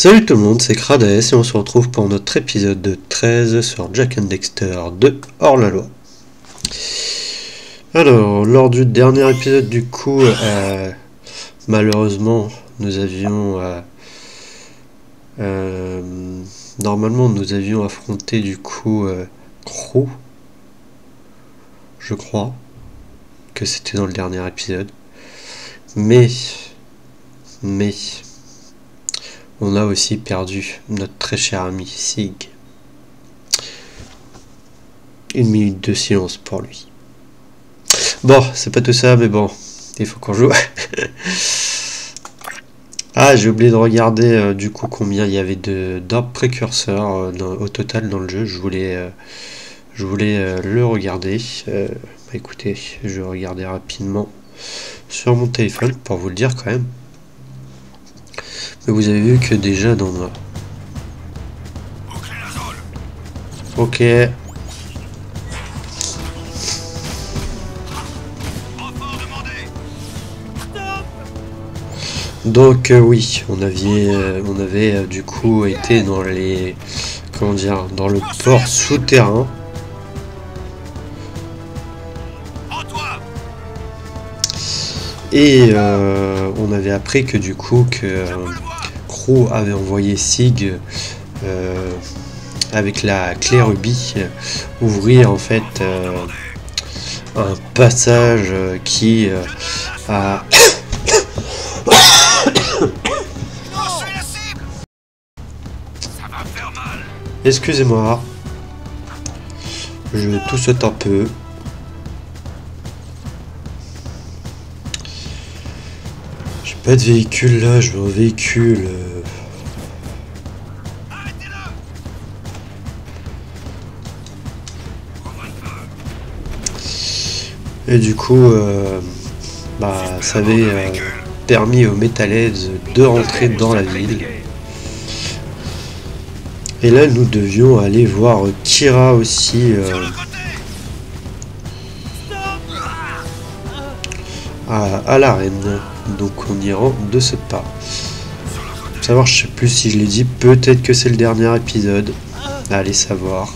Salut tout le monde, c'est Krades et on se retrouve pour notre épisode de 13 sur Jak and Daxter 2 hors-la-loi. Alors, lors du dernier épisode du coup, malheureusement, nous avions... normalement, nous avions affronté du coup Crow. Je crois que c'était dans le dernier épisode. Mais... on a aussi perdu notre très cher ami Sig. 1 minute de silence pour lui. Bon, c'est pas tout ça, mais bon, il faut qu'on joue. Ah, j'ai oublié de regarder du coup combien il y avait d'orbes précurseurs au total dans le jeu. Je voulais le regarder. Écoutez, je vais regarder rapidement sur mon téléphone pour vous le dire quand même. Mais vous avez vu que déjà dans... Ok. Donc oui, on avait du coup été dans les... comment dire, dans le port souterrain. Et on avait appris que du coup que Crow avait envoyé Sig avec la clé rubis ouvrir en fait un passage qui a excusez-moi, je tousse un peu. J'ai pas de véhicule là, je veux un véhicule. Et du coup, ça avait permis aux Metalheads de rentrer dans la ville. Et là, nous devions aller voir Kira aussi à l'arène. Donc on y rend de ce pas. Faut savoir, je sais plus si je l'ai dit, peut-être que c'est le dernier épisode. Allez savoir.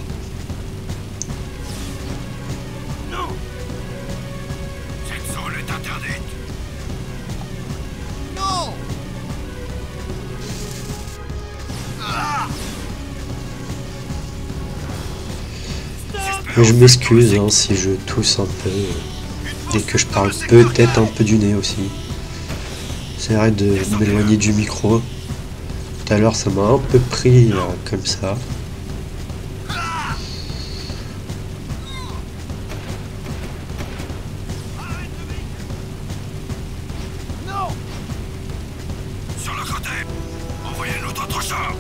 Mais je m'excuse si je tousse un peu et que je parle peut-être un peu du nez aussi. J'essaierai de m'éloigner du micro. Tout à l'heure ça m'a un peu pris comme ça. Sur le côté, envoyez notre autre char.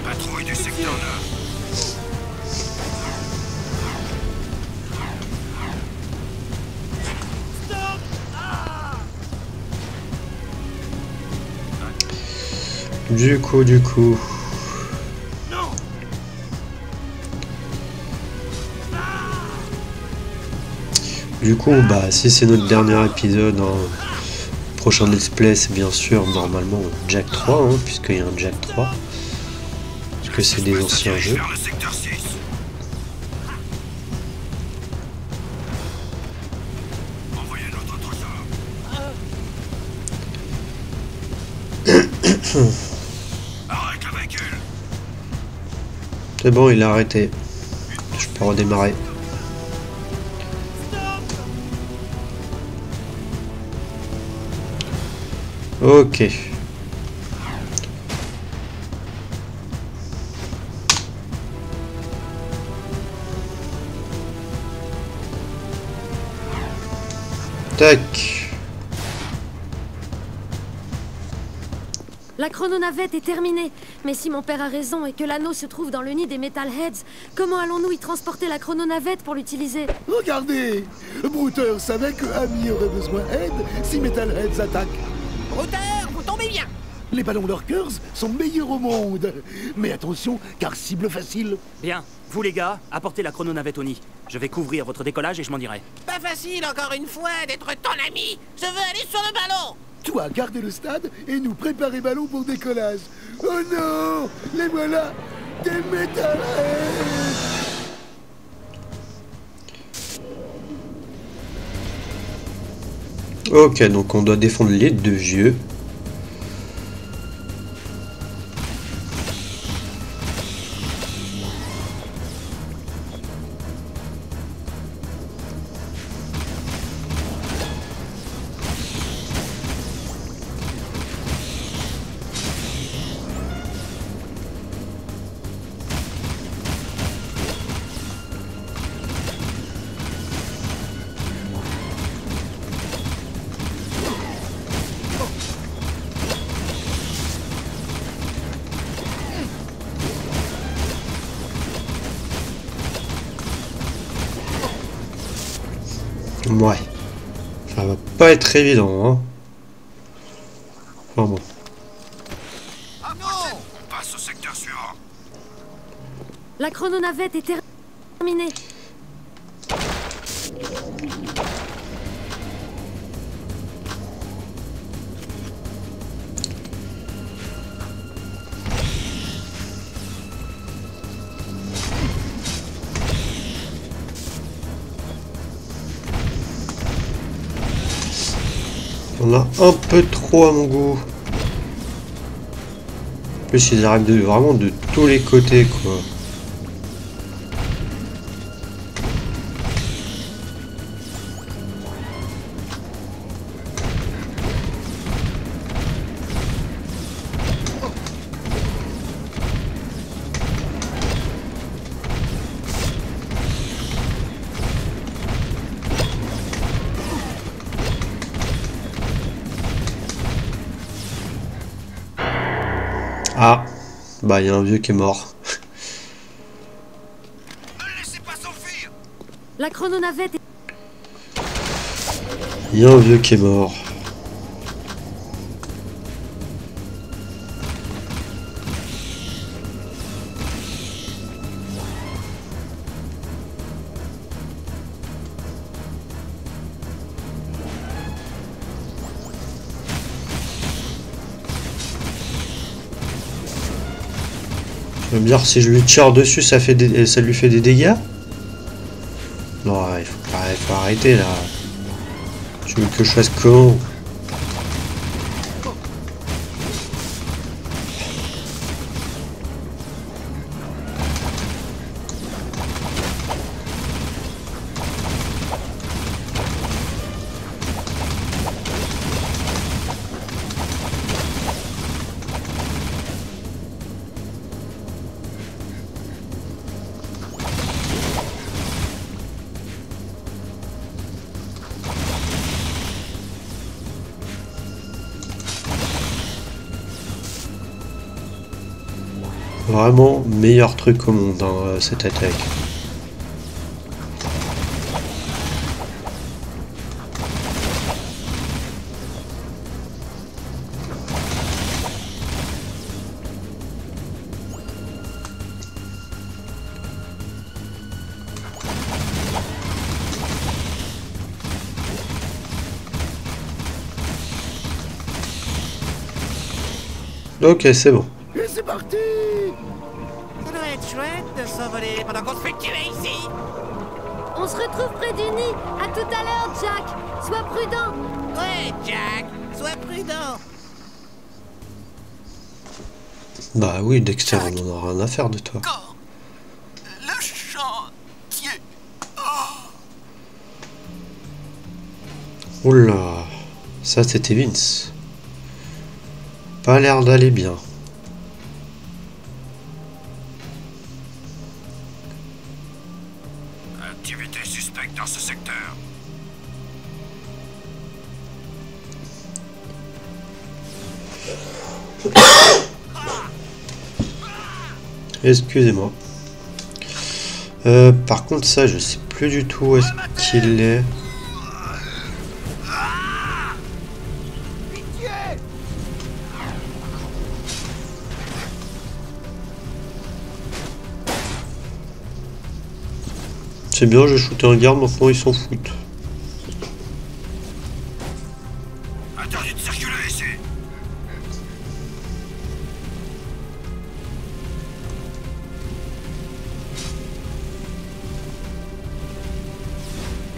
Patrouille du secteur 9. Du coup. Si c'est notre dernier épisode, prochain let's play, c'est bien sûr normalement Jak 3, puisqu'il y a un Jak 3. Parce que c'est des anciens jeux. C'est bon, il a arrêté. Je peux redémarrer. Ok. Tac. La chrononavette est terminée. Mais si mon père a raison et que l'anneau se trouve dans le nid des Metalheads, comment allons-nous y transporter la chrononavette pour l'utiliser? Regardez, Brouter savait que Amy aurait besoin d'aide si Metalheads attaque. Brouter, vous tombez bien. Les ballons Lurkers sont meilleurs au monde. Mais attention, car cible facile. Bien. Vous les gars, apportez la chrononavette au nid. Je vais couvrir votre décollage et je m'en irai. Pas facile encore une fois d'être ton ami. Je veux aller sur le ballon. Toi, gardez le stade et nous préparer ballon pour décollage. Oh non, les voilà, des Metalheads. Ok, donc on doit défendre les deux vieux. Ouais, ça va pas être évident, hein. Enfin bon. Approchez, on passe au secteur suivant. La chrononavette est terminée. On a un peu trop à mon goût. En plus, ils arrivent vraiment de tous les côtés, quoi. Ah, bah il y a un vieux qui est mort. Ne le laissez pas s'enfuir. La chrononavette est... Il y a un vieux qui est mort. Je veux me dire, si je lui tire dessus, ça lui fait des dégâts? Non, il faut arrêter là. Tu veux que je fasse comment? Vraiment meilleur truc au monde, hein, cette attaque. Ok, c'est bon. Et c'est parti. Ça doit être chouette de s'envoler pendant qu'on se fait tuer ici. On se retrouve près du nid. À tout à l'heure, Jack. Sois prudent. Ouais, Jack, sois prudent. Bah oui, Dexter, on en a rien à faire de toi. Encore le chantier. Oula, ça c'était Vince. Pas l'air d'aller bien. Activité suspecte dans ce secteur. Excusez-moi. Par contre, ça, je sais plus du tout où est-ce qu'il est. C'est bien, j'ai shooté un garde, maintenant ils s'en foutent. Interdit de circuler ici.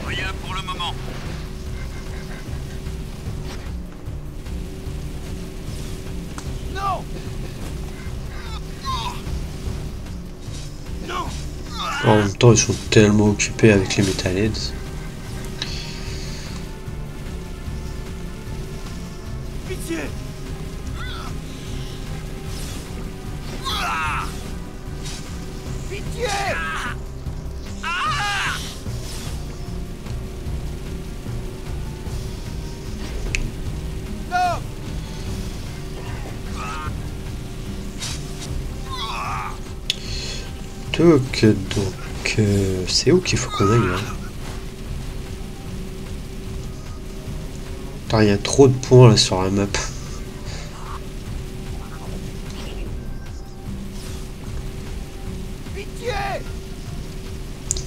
Rien pour le moment. Non. Non. En même temps, ils sont tellement occupés avec les Metalheads. Pitié. Pitié. Non. Donc, c'est où qu'il faut qu'on aille là? Putain, il y a trop de points là sur la map. Pitié.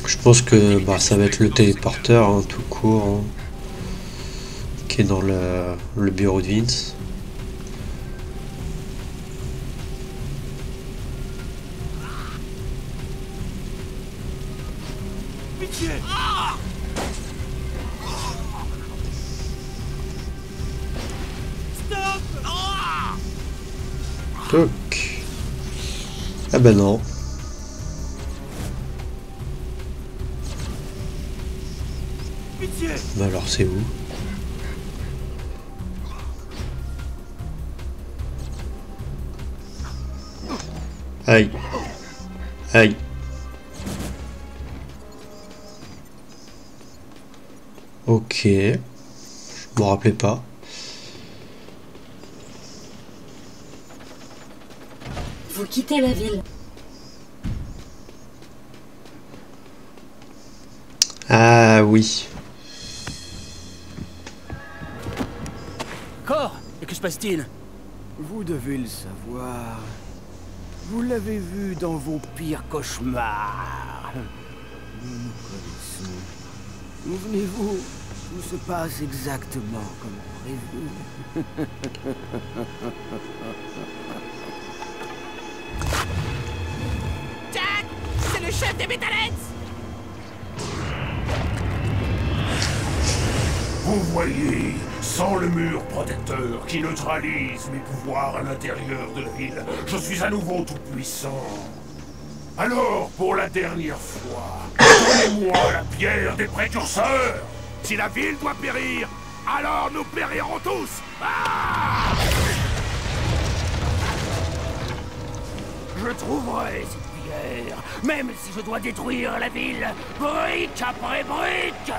Je pense que bah, ça va être le téléporteur hein, tout court hein, qui est dans le bureau de Vince. Pitié. Stop. Toc. Ah ben non. Pitié. Bah alors c'est où? Aïe. Aïe. Ok. Je m'en rappelais pas. Vous quittez la ville. Ah oui. Cor, et que se passe-t-il? Vous devez le savoir. Vous l'avez vu dans vos pires cauchemars. Nous nous connaissons. Souvenez-vous, tout se passe exactement comme prévu. Jack, c'est le chef des Metalheads. Vous voyez, sans le mur protecteur qui neutralise mes pouvoirs à l'intérieur de la ville, je suis à nouveau tout puissant. Alors, pour la dernière fois, donnez-moi la pierre des précurseurs. Si la ville doit périr, alors nous périrons tous. Ah! Je trouverai cette pierre, même si je dois détruire la ville, brique après brique.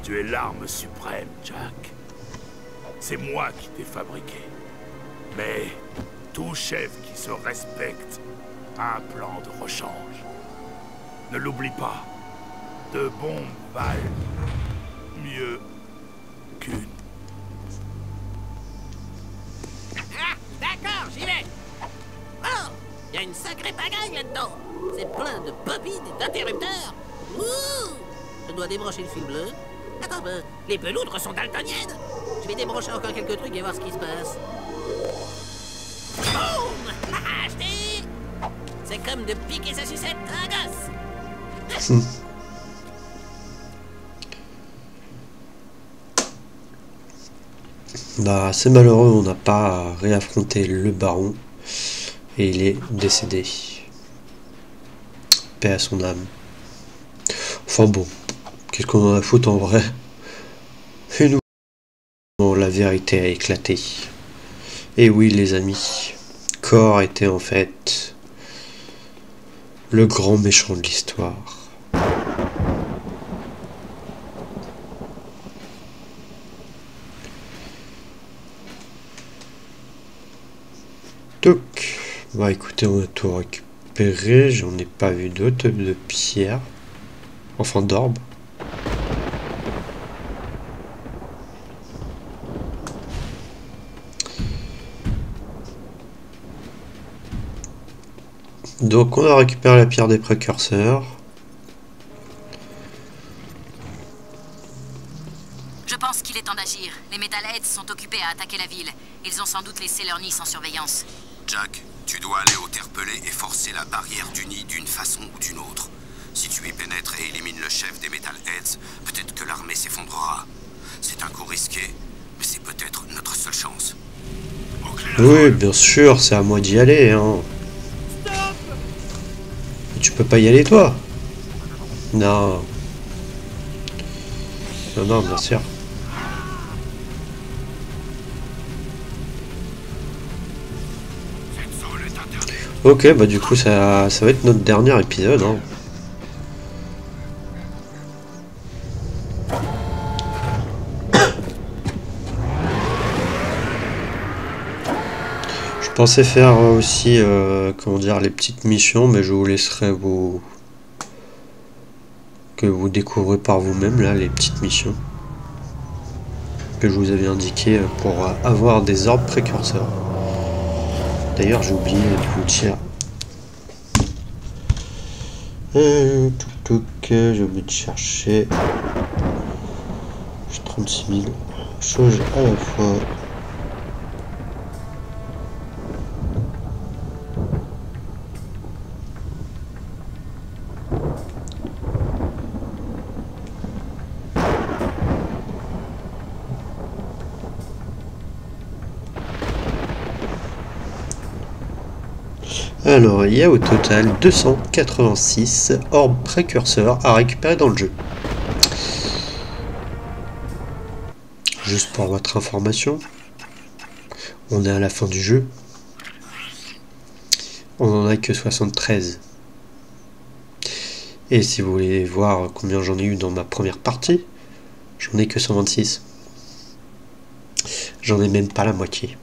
Tu es l'arme suprême, Jack. C'est moi qui t'ai fabriqué. Mais tout chef qui se respecte a un plan de rechange. Ne l'oublie pas. De bombes valent mieux qu'une. Ah, d'accord, j'y vais. Oh, il y a une sacrée pagaille là-dedans. C'est plein de bobines et d'interrupteurs. Ouh, je dois débrancher le fil bleu. Attends, ben, les peloudres sont daltoniennes. Je vais débrancher encore quelques trucs et voir ce qui se passe. Boum! Ah, acheté! C'est comme de piquer sa sucette à un gosse. Bah c'est malheureux, on n'a pas réaffronté le baron et il est décédé. Paix à son âme. Enfin bon, qu'est-ce qu'on en a à foutre en vrai? Et nous, la vérité a éclaté. Et oui les amis, Cor était en fait le grand méchant de l'histoire. Donc, bah écoutez, on a tout récupéré, j'en ai pas vu d'autres de pierre, enfin d'orbe. Donc on a récupéré la pierre des précurseurs. Je pense qu'il est temps d'agir. Les Metalheads sont occupés à attaquer la ville. Ils ont sans doute laissé leur nid sans surveillance. Jack, tu dois aller au terre-pelé et forcer la barrière du nid d'une façon ou d'une autre. Si tu y pénètres et élimines le chef des Metalheads, peut-être que l'armée s'effondrera. C'est un coup risqué, mais c'est peut-être notre seule chance. Oui, bien sûr, c'est à moi d'y aller, hein. Mais tu peux pas y aller, toi? Non. Non, non, bien sûr. Ok, bah du coup, ça va être notre dernier épisode, hein. Je pensais faire aussi, comment dire, les petites missions, mais je vous laisserai que vous découvrez par vous-même, là, les petites missions que je vous avais indiquées pour avoir des orbes précurseurs. D'ailleurs, j'ai oublié de vous dire. J'ai oublié de chercher. J'ai 36 000 choses à la fois. Alors, il y a au total 286 orbes précurseurs à récupérer dans le jeu. Juste pour votre information, on est à la fin du jeu. On n'en a que 73. Et si vous voulez voir combien j'en ai eu dans ma première partie, j'en ai que 126. J'en ai même pas la moitié.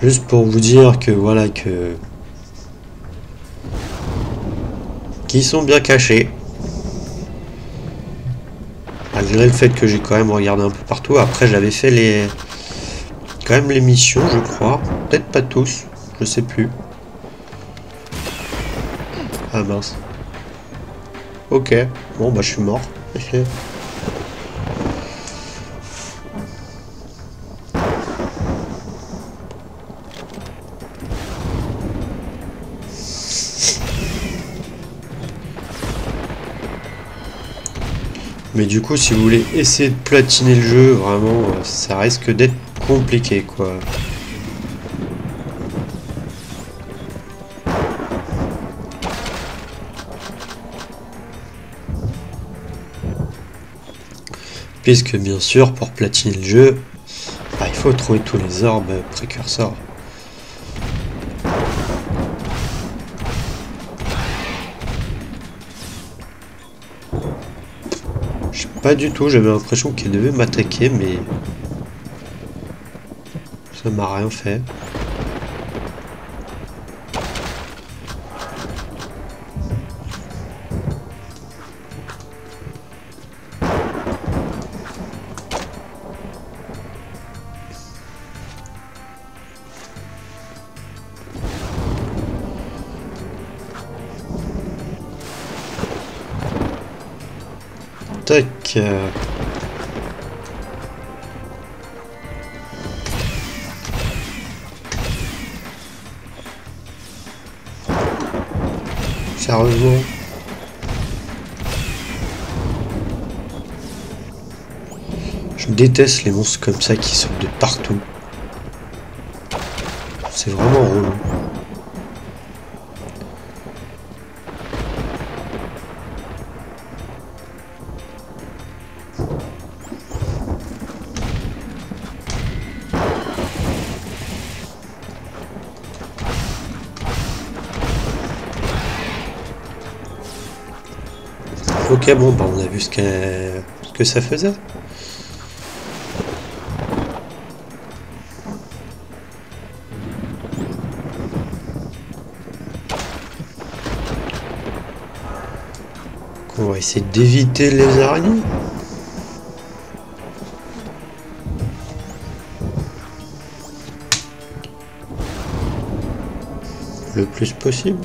Juste pour vous dire que voilà qu'ils sont bien cachés. Malgré le fait que j'ai quand même regardé un peu partout. Après j'avais fait quand même les missions, je crois. Peut-être pas tous, je sais plus. Ah mince. Ok, bon bah je suis mort. Mais du coup, si vous voulez essayer de platiner le jeu, vraiment, ça risque d'être compliqué, quoi. Puisque, bien sûr, pour platiner le jeu, bah, il faut trouver tous les orbes précurseurs. Pas du tout, j'avais l'impression qu'il devait m'attaquer, mais ça m'a rien fait. Tac. Sérieusement. Je déteste les monstres comme ça qui sortent de partout. C'est vraiment relou. Ok, bon, bah on a vu ce que ça faisait. On va essayer d'éviter les araignées. le plus possible.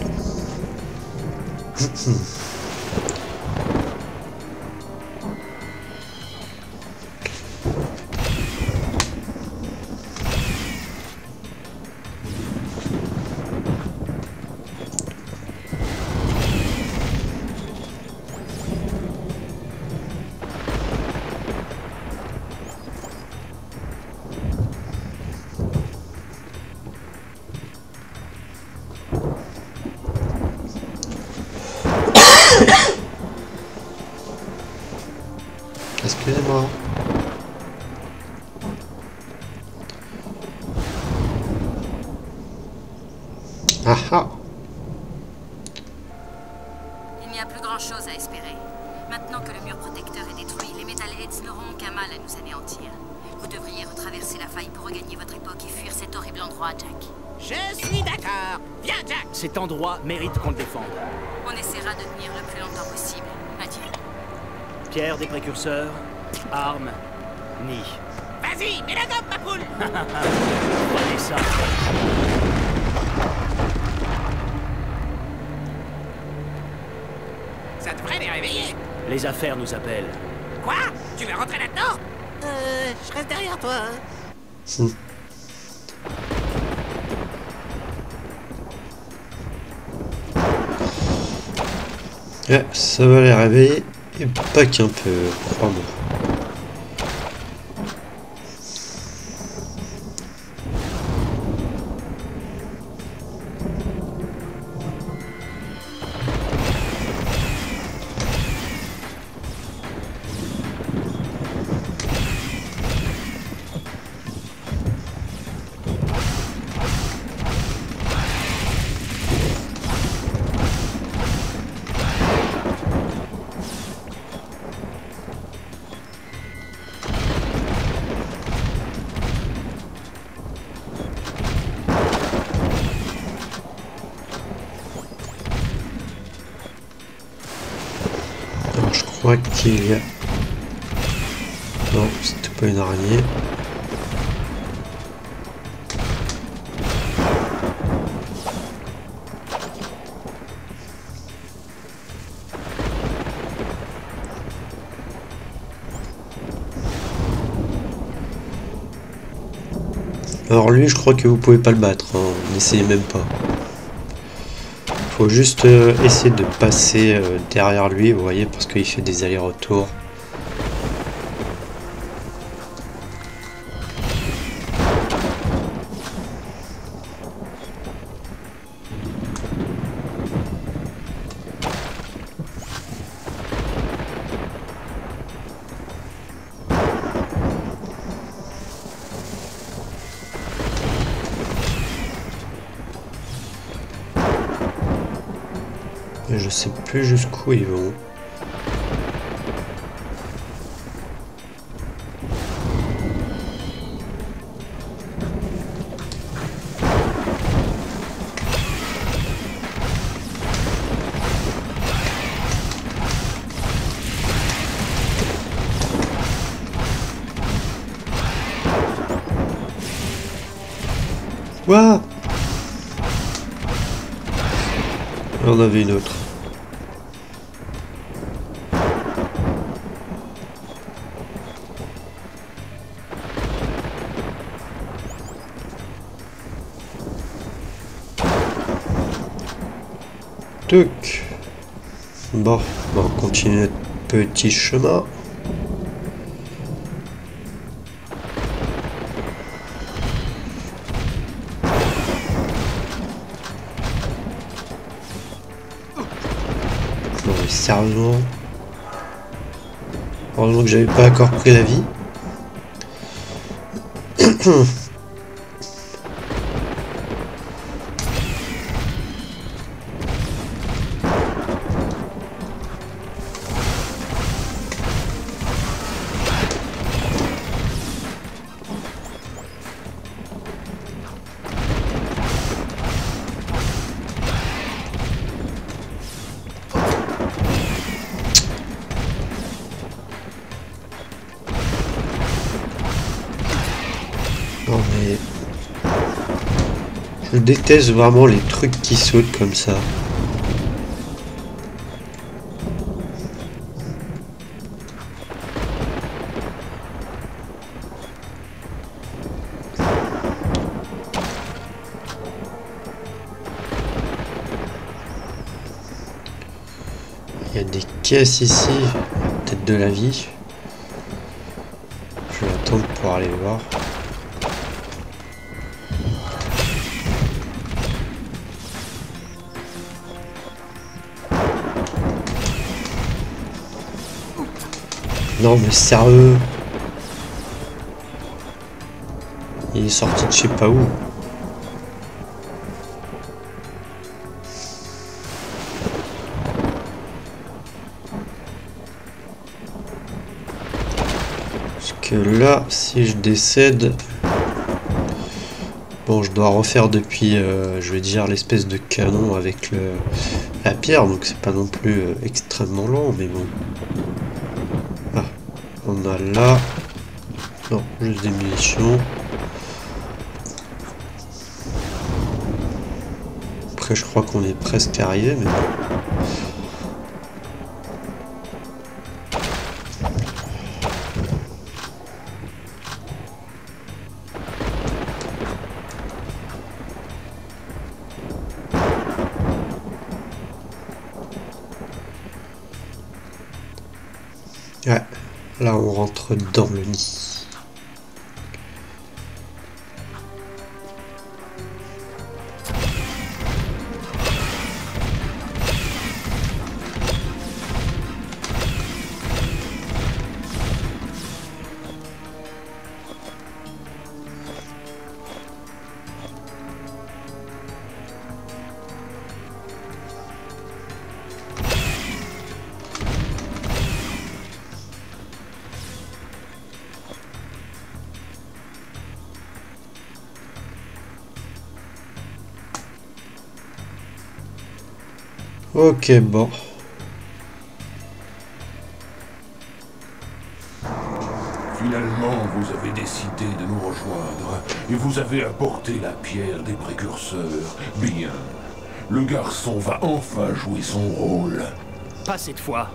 Excusez-moi. Ah ah. Il n'y a plus grand-chose à espérer. Maintenant que le mur protecteur est détruit, les Metalheads n'auront qu'un mal à nous anéantir. Vous devriez retraverser la faille pour regagner votre époque et fuir cet horrible endroit, Jack. Je suis d'accord. Viens, Jack. Cet endroit mérite qu'on le défende. On essaiera de tenir le plus longtemps possible. Adieu. Pierre des précurseurs, armes, nid. Vas-y, mets la gomme, ma poule. Prenez ça. Ça devrait les réveiller. Les affaires nous appellent. Quoi? Tu veux rentrer là-dedans? Je reste derrière toi. Ouais, ça va les réveiller, et pas qu'un peu, crois-moi. Je crois qu'il y a... Non, c'était pas une araignée. Alors lui, je crois que vous pouvez pas le battre, hein. N'essayez même pas. Faut juste essayer de passer derrière lui, vous voyez, parce qu'il fait des allers-retours. Je sais plus jusqu'où ils vont. Ouah! On en avait une autre. Tuc. Bon, on continue notre petit chemin. Non mais sérieusement. Heureusement que j'avais pas encore pris la vie. Non mais... Je déteste vraiment les trucs qui sautent comme ça. Il y a des caisses ici, peut-être de la vie. Je vais attendre pour aller voir. Non mais sérieux. Il est sorti de je sais pas où. Parce que là, si je décède... Bon, je dois refaire depuis, je vais dire, l'espèce de canon avec la pierre, donc c'est pas non plus extrêmement long, mais bon. Ah, on a là... Non, juste des munitions. Après, je crois qu'on est presque arrivé, mais bon. Ouais, là on rentre dans le nid. Ok, bon. Finalement, vous avez décidé de nous rejoindre et vous avez apporté la pierre des précurseurs. Bien. Le garçon va enfin jouer son rôle. Pas cette fois.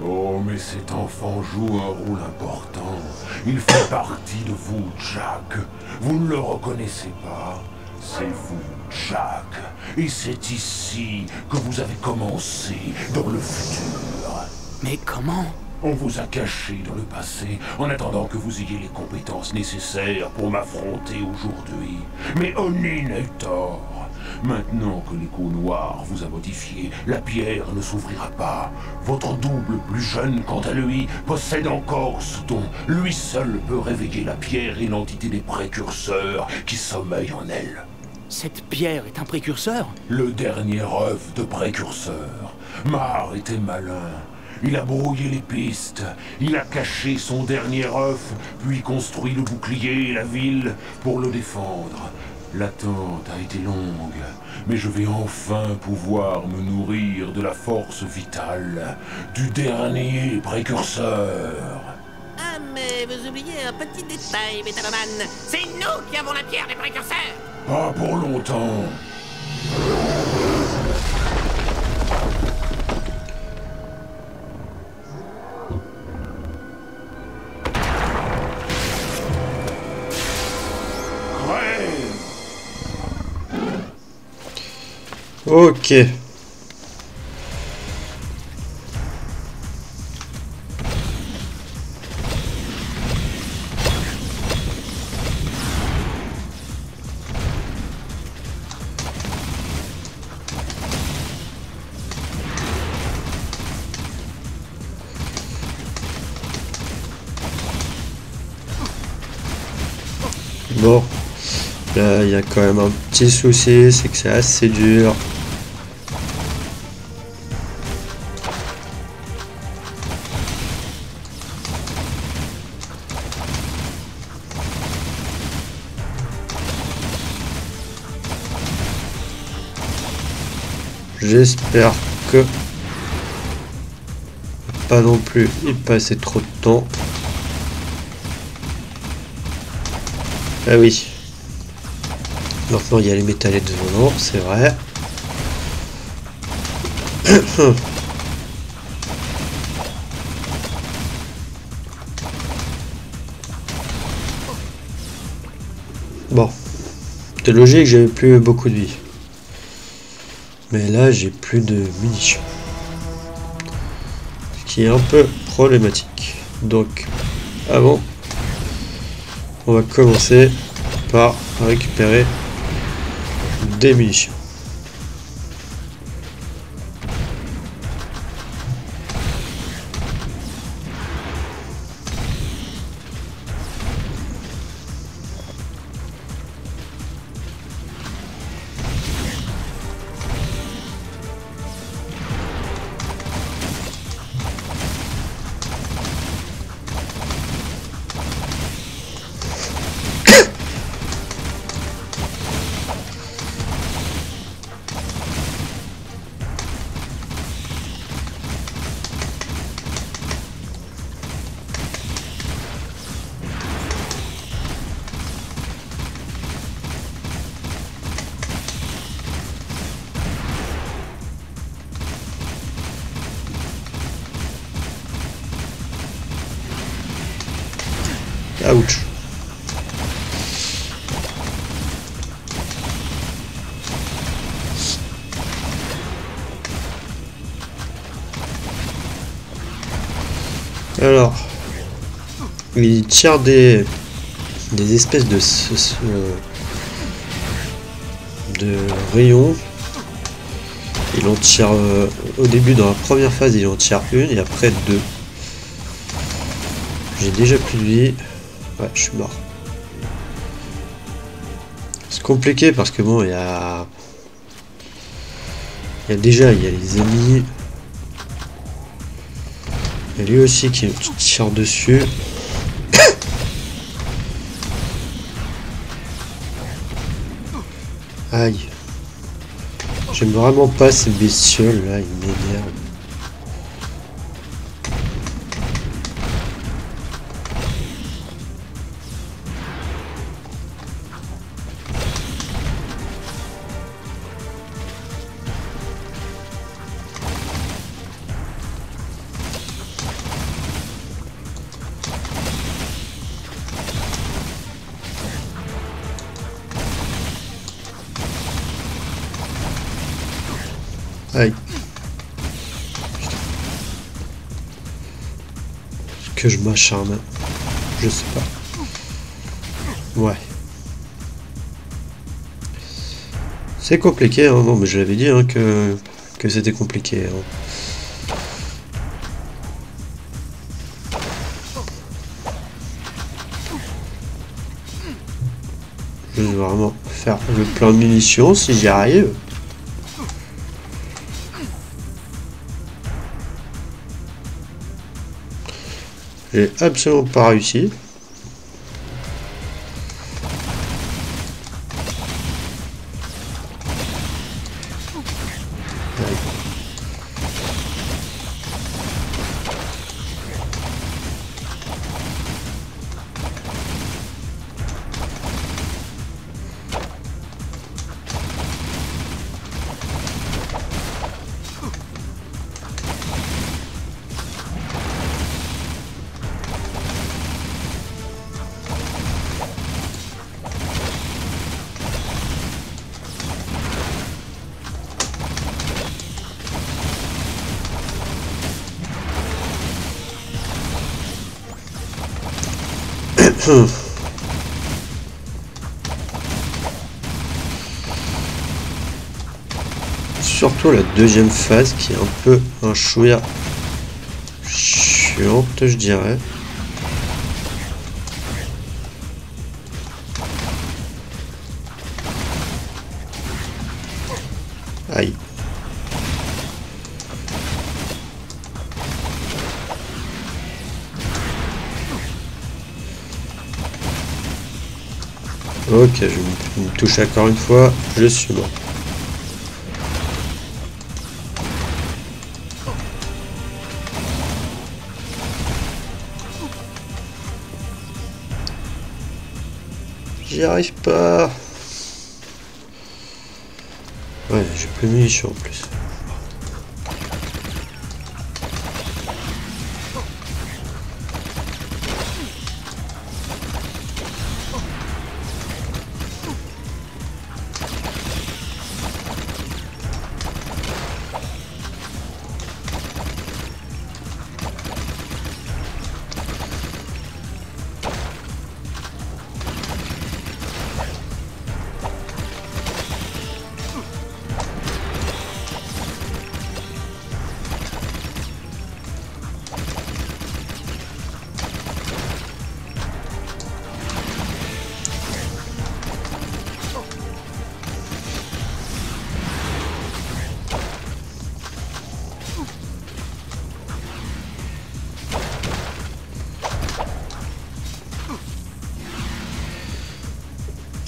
Oh, mais cet enfant joue un rôle important. Il fait partie de vous, Jack. Vous ne le reconnaissez pas. C'est vous, Jack. Et c'est ici que vous avez commencé dans le futur. Mais comment? On vous a caché dans le passé, en attendant que vous ayez les compétences nécessaires pour m'affronter aujourd'hui. Mais Onin a eu tort. Maintenant que l'écho noir vous a modifié, la pierre ne s'ouvrira pas. Votre double plus jeune, quant à lui, possède encore ce don. Lui seul peut réveiller la pierre et l'entité des précurseurs qui sommeillent en elle. Cette pierre est un précurseur? Le dernier œuf de précurseur. Mar était malin. Il a brouillé les pistes, il a caché son dernier œuf, puis construit le bouclier et la ville pour le défendre. L'attente a été longue, mais je vais enfin pouvoir me nourrir de la force vitale du dernier précurseur. Ah, mais vous oubliez un petit détail, Métalloman. C'est nous qui avons la pierre des précurseurs. Pas pour longtemps. Ok. Bon, là il y a quand même un petit souci, c'est que c'est assez dur. J'espère que pas non plus y passer trop de temps. Ah oui. Maintenant il y a les métallés de volants, c'est vrai. Bon, c'était logique, j'avais plus beaucoup de vie. Mais là j'ai plus de munitions. Ce qui est un peu problématique. Donc avant, on va commencer par récupérer des munitions. Ouch. Alors, il tire des espèces de rayons. Il en tire au début, dans la première phase, il en tire une et après deux. J'ai déjà plus de vie. Ouais, je suis mort. C'est compliqué parce que bon, il y a les ennemis. Il y a lui aussi qui tire dessus. Aïe. J'aime vraiment pas ces bestioles là, ils m'énervent. Aïe. Est-ce que je m'acharne? Je sais pas. Ouais. C'est compliqué, hein. Non, mais je l'avais dit hein, que c'était compliqué. Hein. Je vais vraiment faire le plein de munitions si j'y arrive. J'ai absolument pas réussi. Surtout la deuxième phase qui est un peu un chouïa chiante, je dirais. Aïe. Ok, je me touche encore une fois, je suis mort. J'y arrive pas. j'ai plus de munitions en plus.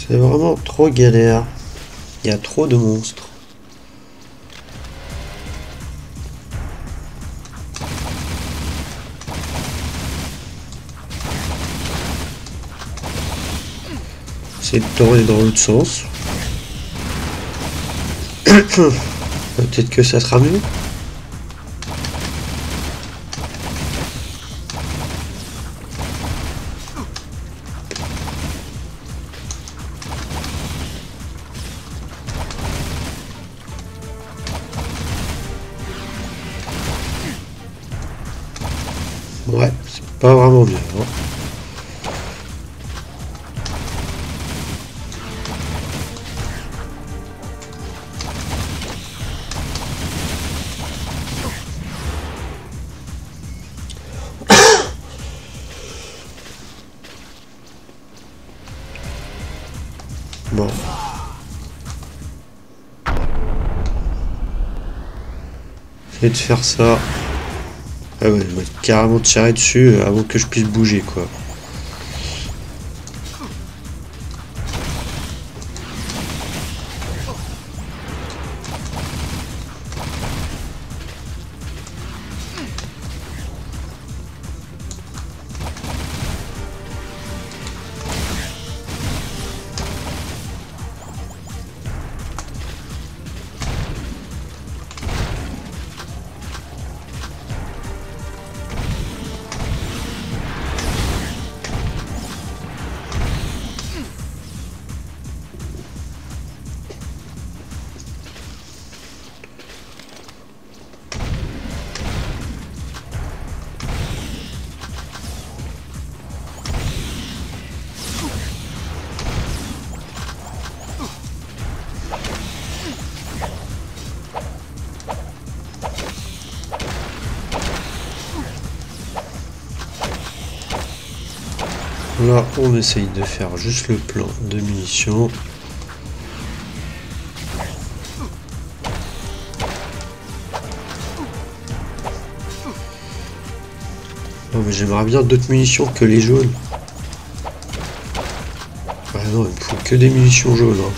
C'est vraiment trop galère. Il y a trop de monstres. C'est de tourner dans l'autre sens. Peut-être que ça sera mieux. Ouais, c'est pas vraiment bien. Hein. Bon. Essayer de faire ça. Ah ouais, il m'a carrément tiré dessus avant que je puisse bouger, quoi. Là, on essaye de faire juste le plan de munitions. Non, mais j'aimerais bien d'autres munitions que les jaunes. Ah non, il me faut que des munitions jaunes. Hein.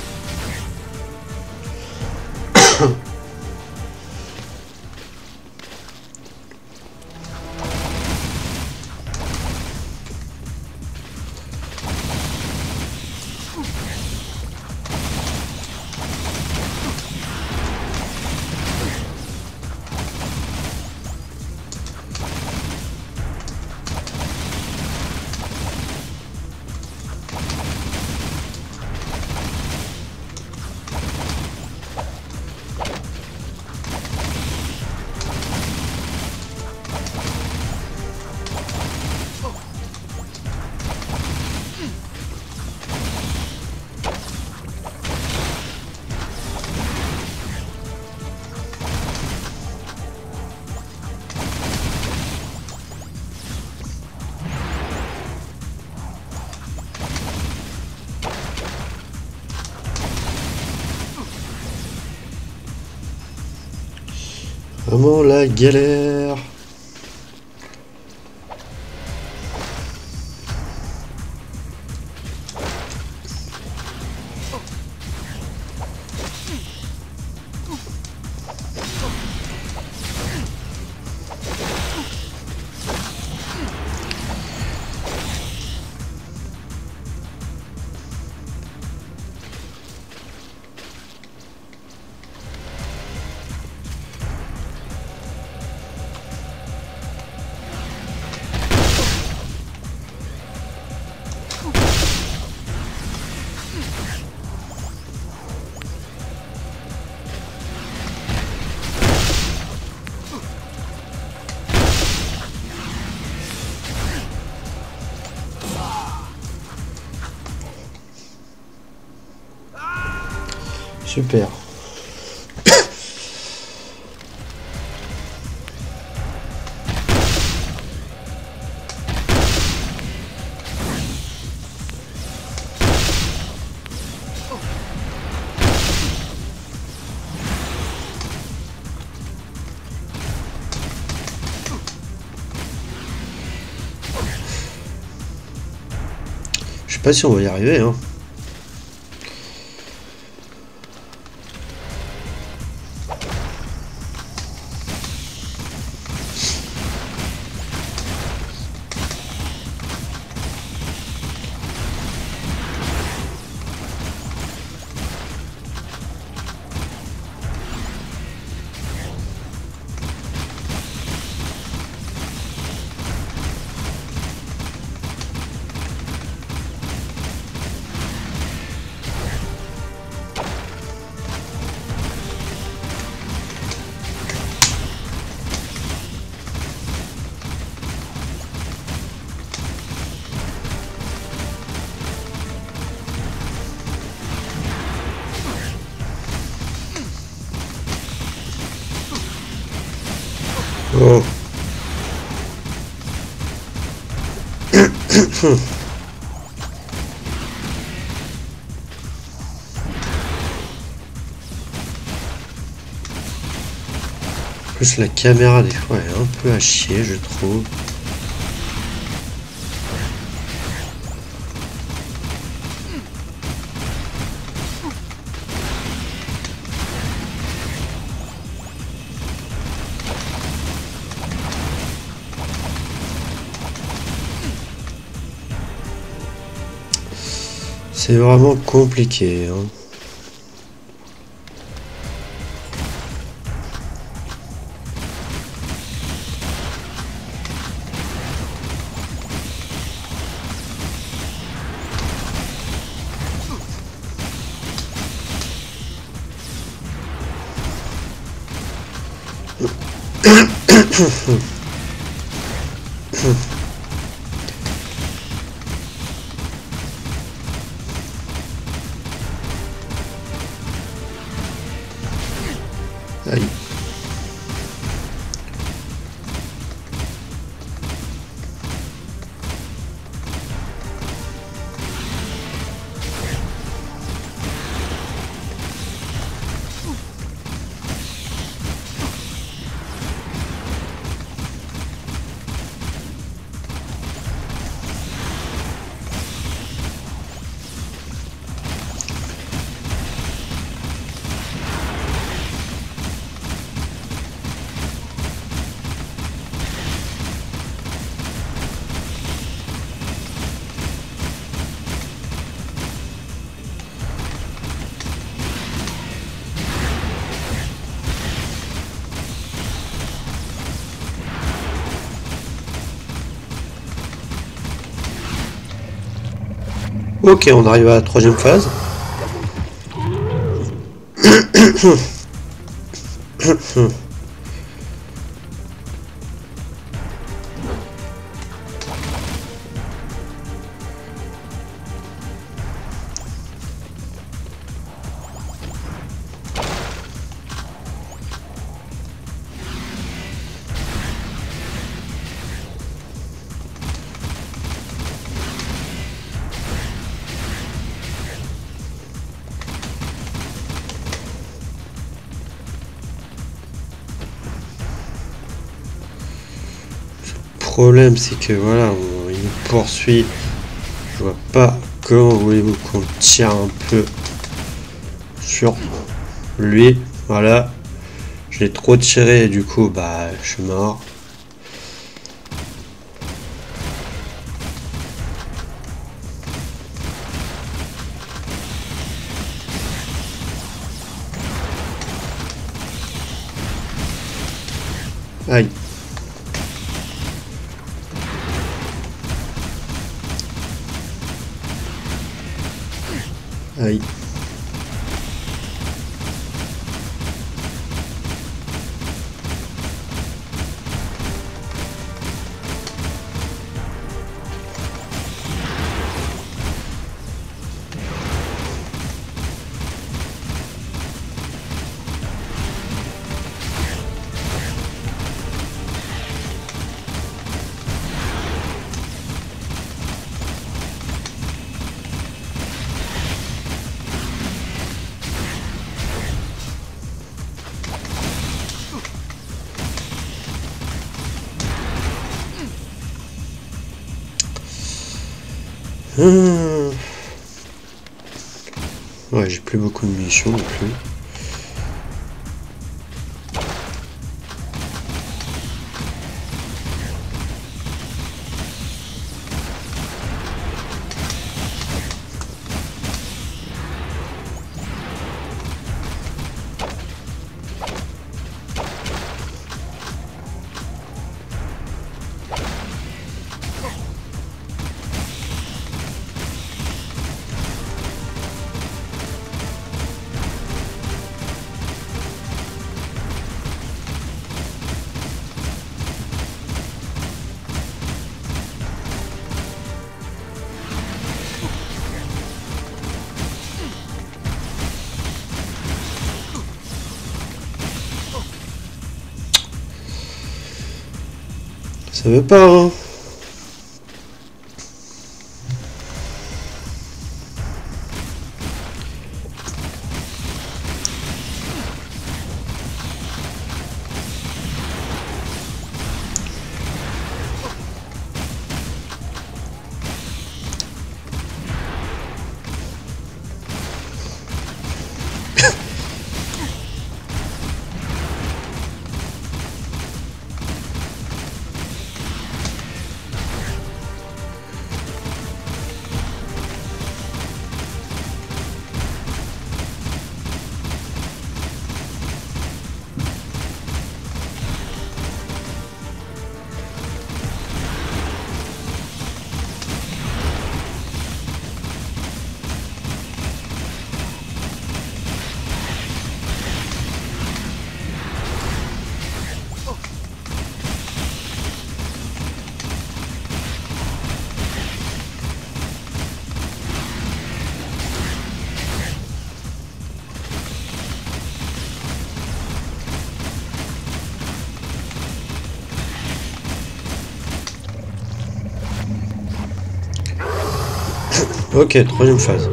Vraiment la galère. Super. Je sais pas si on va y arriver, hein. Oh. En plus la caméra des fois elle est un peu à chier, je trouve. C'est vraiment compliqué, hein. Aïe. Ok, on arrive à la troisième phase. Le problème c'est que voilà, il nous poursuit. Je vois pas comment voulez-vous qu'on tire un peu sur lui. Voilà, j'ai trop tiré et du coup bah je suis mort. Aïe. Aïe. Ouais, j'ai plus beaucoup de munitions non plus. Ça veut pas, hein. Ok, troisième phase.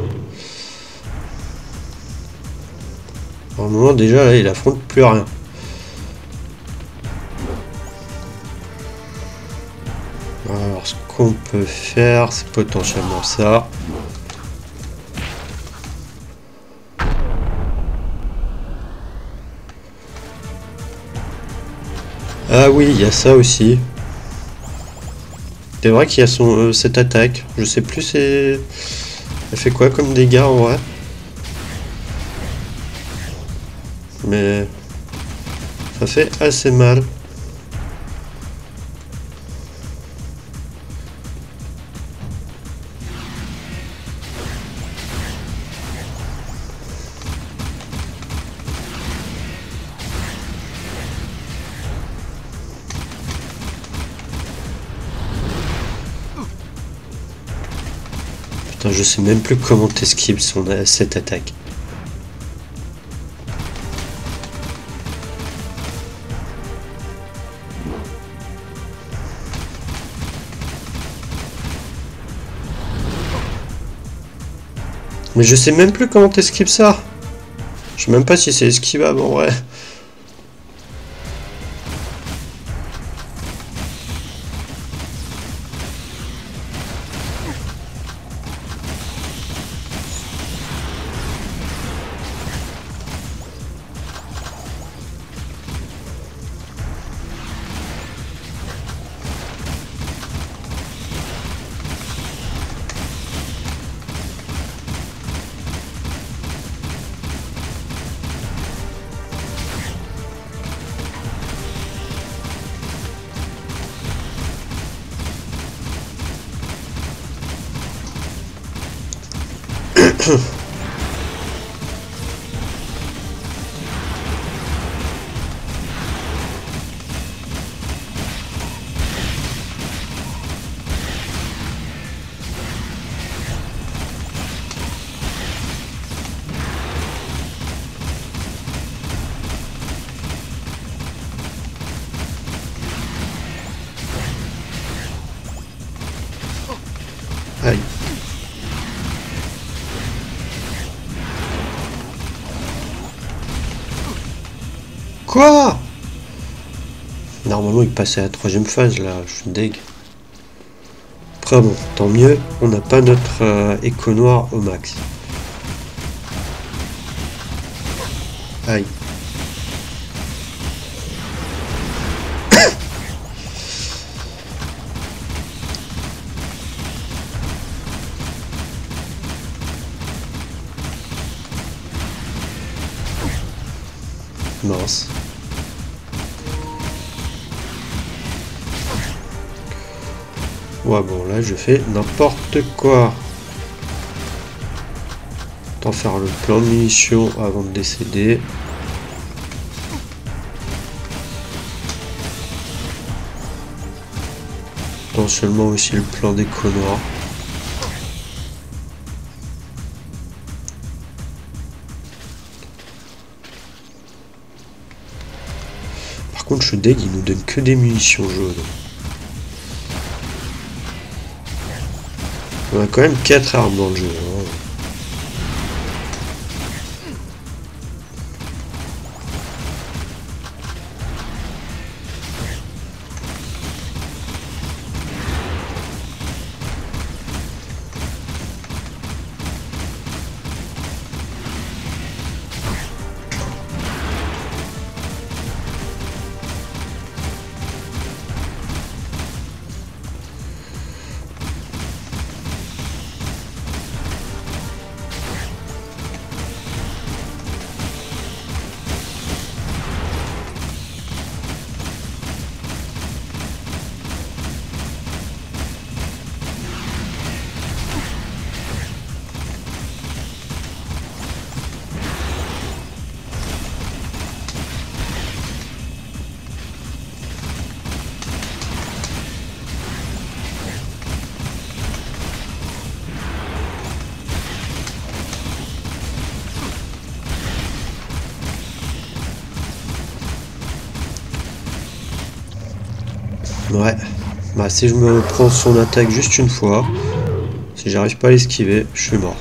Pour le moment, déjà, là, il affronte plus rien. Alors, ce qu'on peut faire, c'est potentiellement ça. Ah oui, il y a ça aussi. C'est vrai qu'il y a cette attaque. Je sais plus c'est... Elle fait quoi comme dégâts en vrai? Mais... ça fait assez mal. Putain, je sais même plus comment t'esquives cette attaque. Mais je sais même plus comment t'esquives ça. Je sais même pas si c'est esquivable en vrai. Aïe. Quoi? Normalement il passait à la troisième phase là, je suis deg. Après bon, tant mieux, on n'a pas notre écho noir au max. Aïe. Mince. Ouais bon là je fais n'importe quoi. Autant faire le plein de munitions avant de décéder. Potentiellement aussi le plan d'écho noir. Par contre, je deg, il nous donne que des munitions jaunes. On a quand même 4 armes dans le jeu. Hein. Ouais, bah si je me prends son attaque juste une fois, si j'arrive pas à l'esquiver, je suis mort.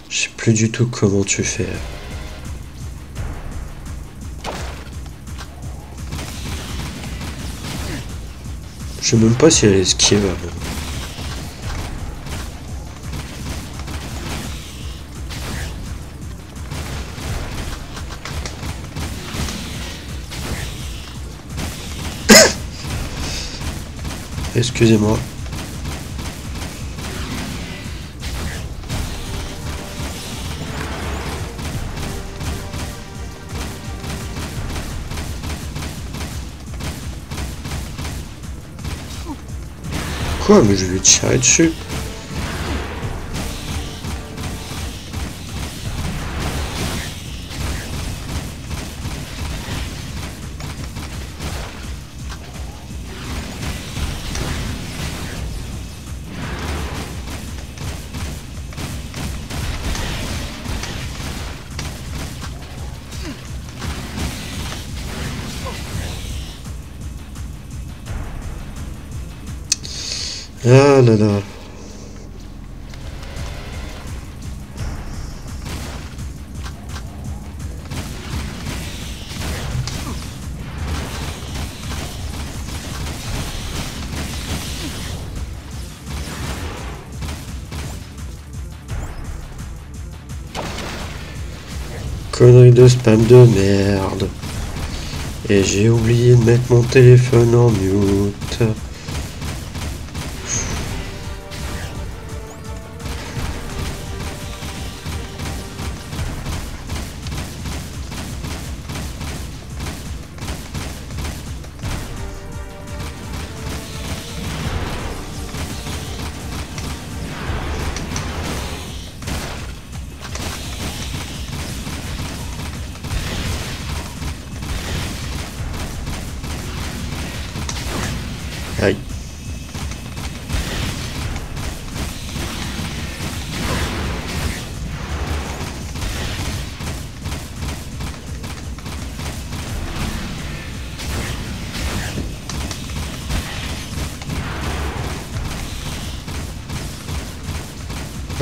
Je sais plus du tout comment tu fais. Je sais même pas si elle esquive. Excusez-moi. Quoi? Mais je vais tirer dessus. Ah là là. Connerie de spam de merde. Et j'ai oublié de mettre mon téléphone en mute.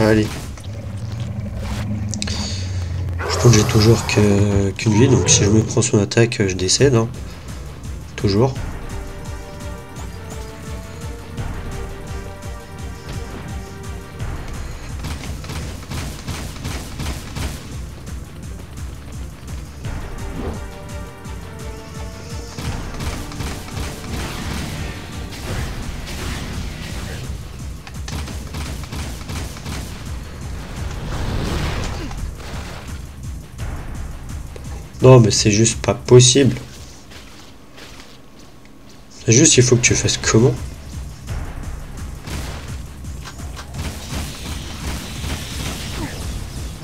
Allez. Je crois que j'ai toujours qu'une vie, donc si je me prends son attaque, je décède. Hein. Toujours. Non, mais c'est juste pas possible. C'est juste, il faut que tu fasses comment?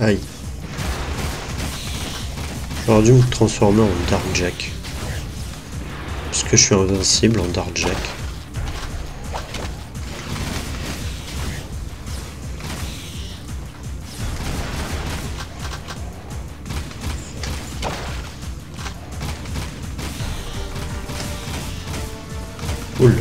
Aïe. J'aurais dû me transformer en Dark Jack. Parce que je suis invincible en Dark Jack. Cool.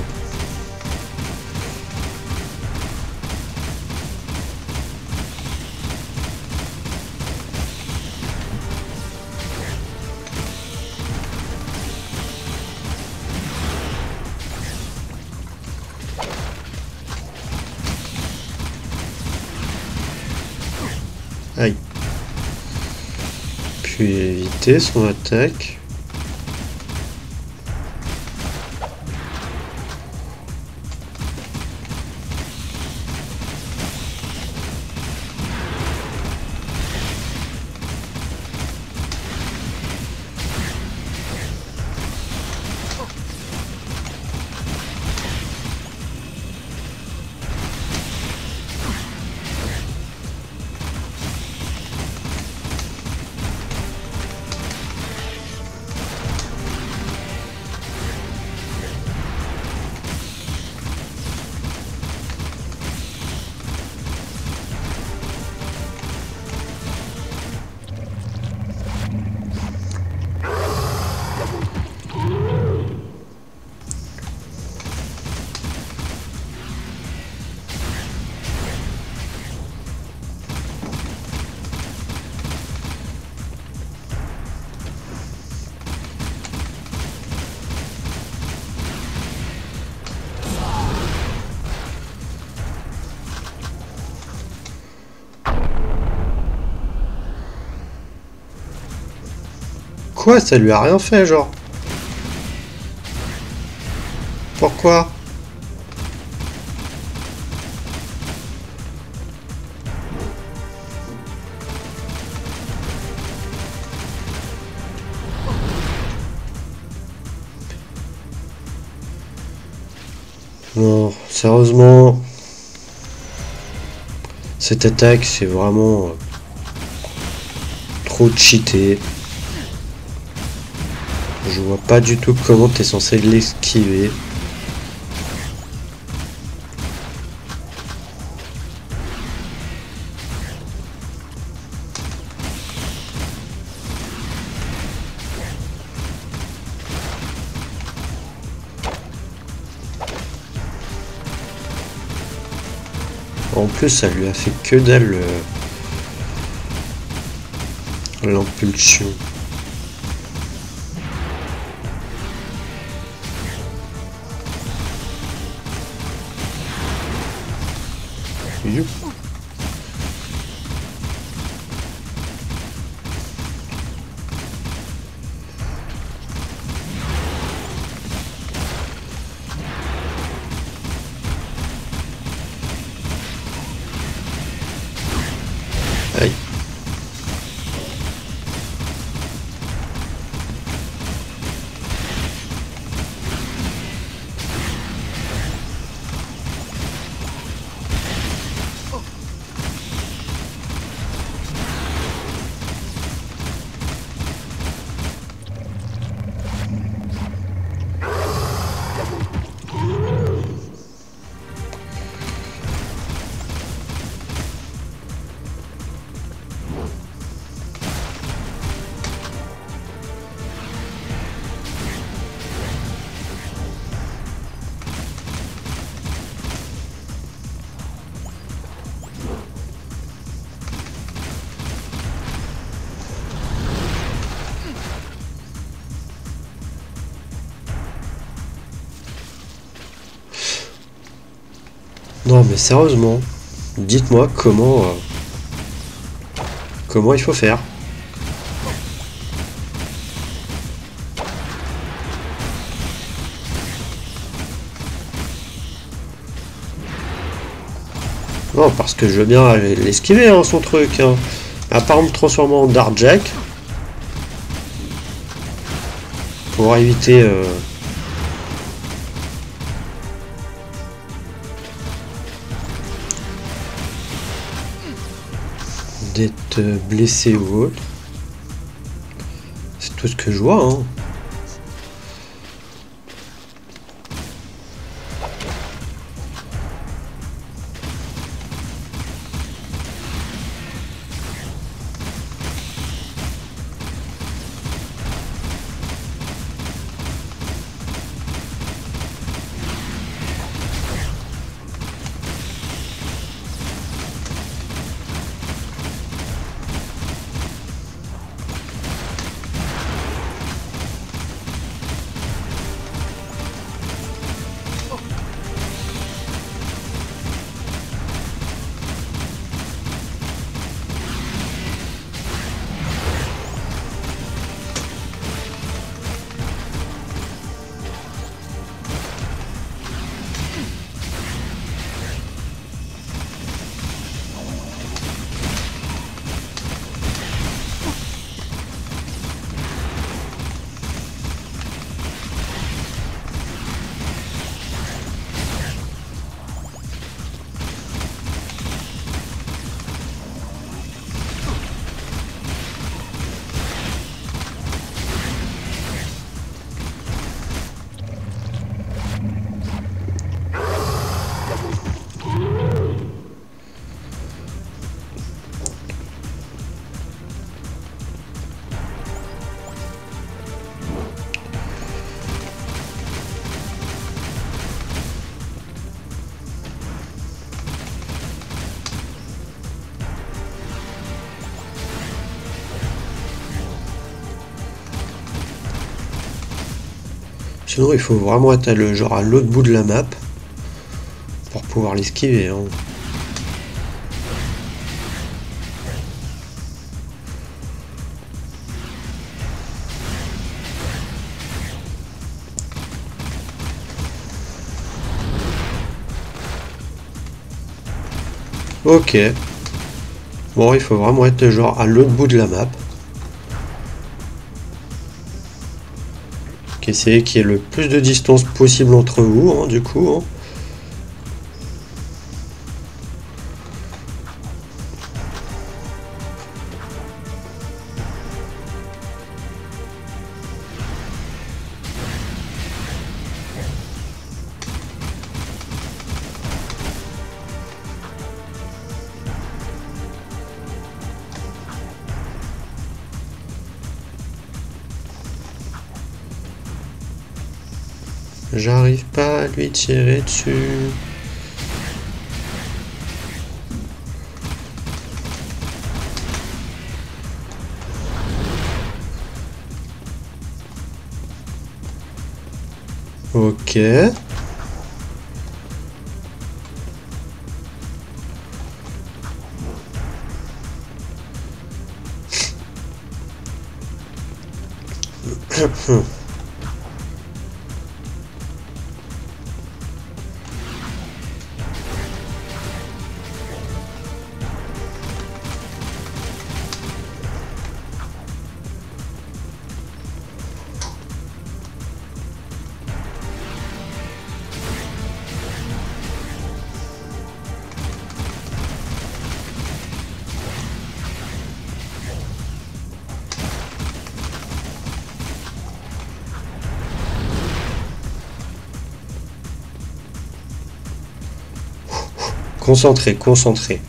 Aïe. Puis éviter son attaque. Quoi? Ça lui a rien fait, genre? Pourquoi? Non, sérieusement, cette attaque, c'est vraiment trop cheaté. Je vois pas du tout comment t'es censé l'esquiver. En plus, ça lui a fait que dalle l'impulsion. Youp. Aïe. Non mais sérieusement, dites-moi comment il faut faire. Non, parce que je veux bien l'esquiver, hein, son truc. Hein. À part me transformer en Darkjack. Pour éviter... d'être blessé ou autre. C'est tout ce que je vois, hein. Sinon, il faut vraiment être genre à l'autre bout de la map pour pouvoir l'esquiver. Hein. Ok. Bon, il faut vraiment être genre à l'autre bout de la map. Essayer qu'il y ait le plus de distance possible entre vous, hein, du coup. Hein. J'arrive pas à lui tirer dessus. Ok. Concentré, concentré.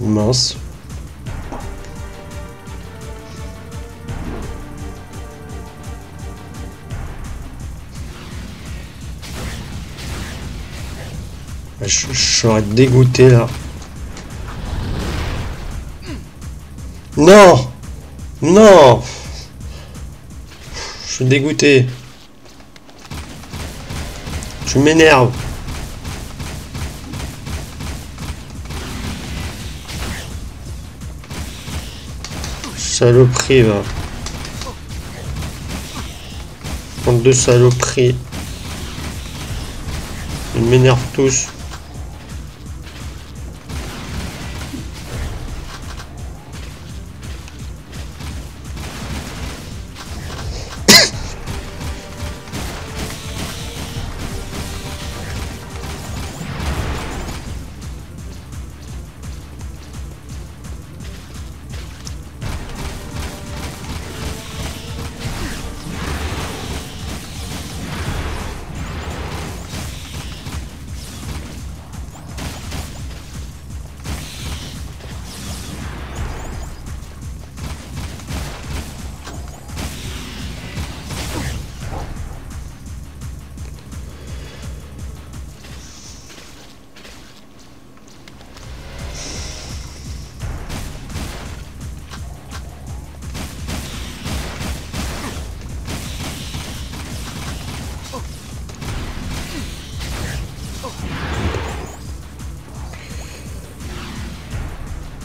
Mince. Je serais dégoûté là. Non! Non! Je suis dégoûté. Je m'énerve. Saloperie va. Bande de saloperies. Ils m'énervent tous.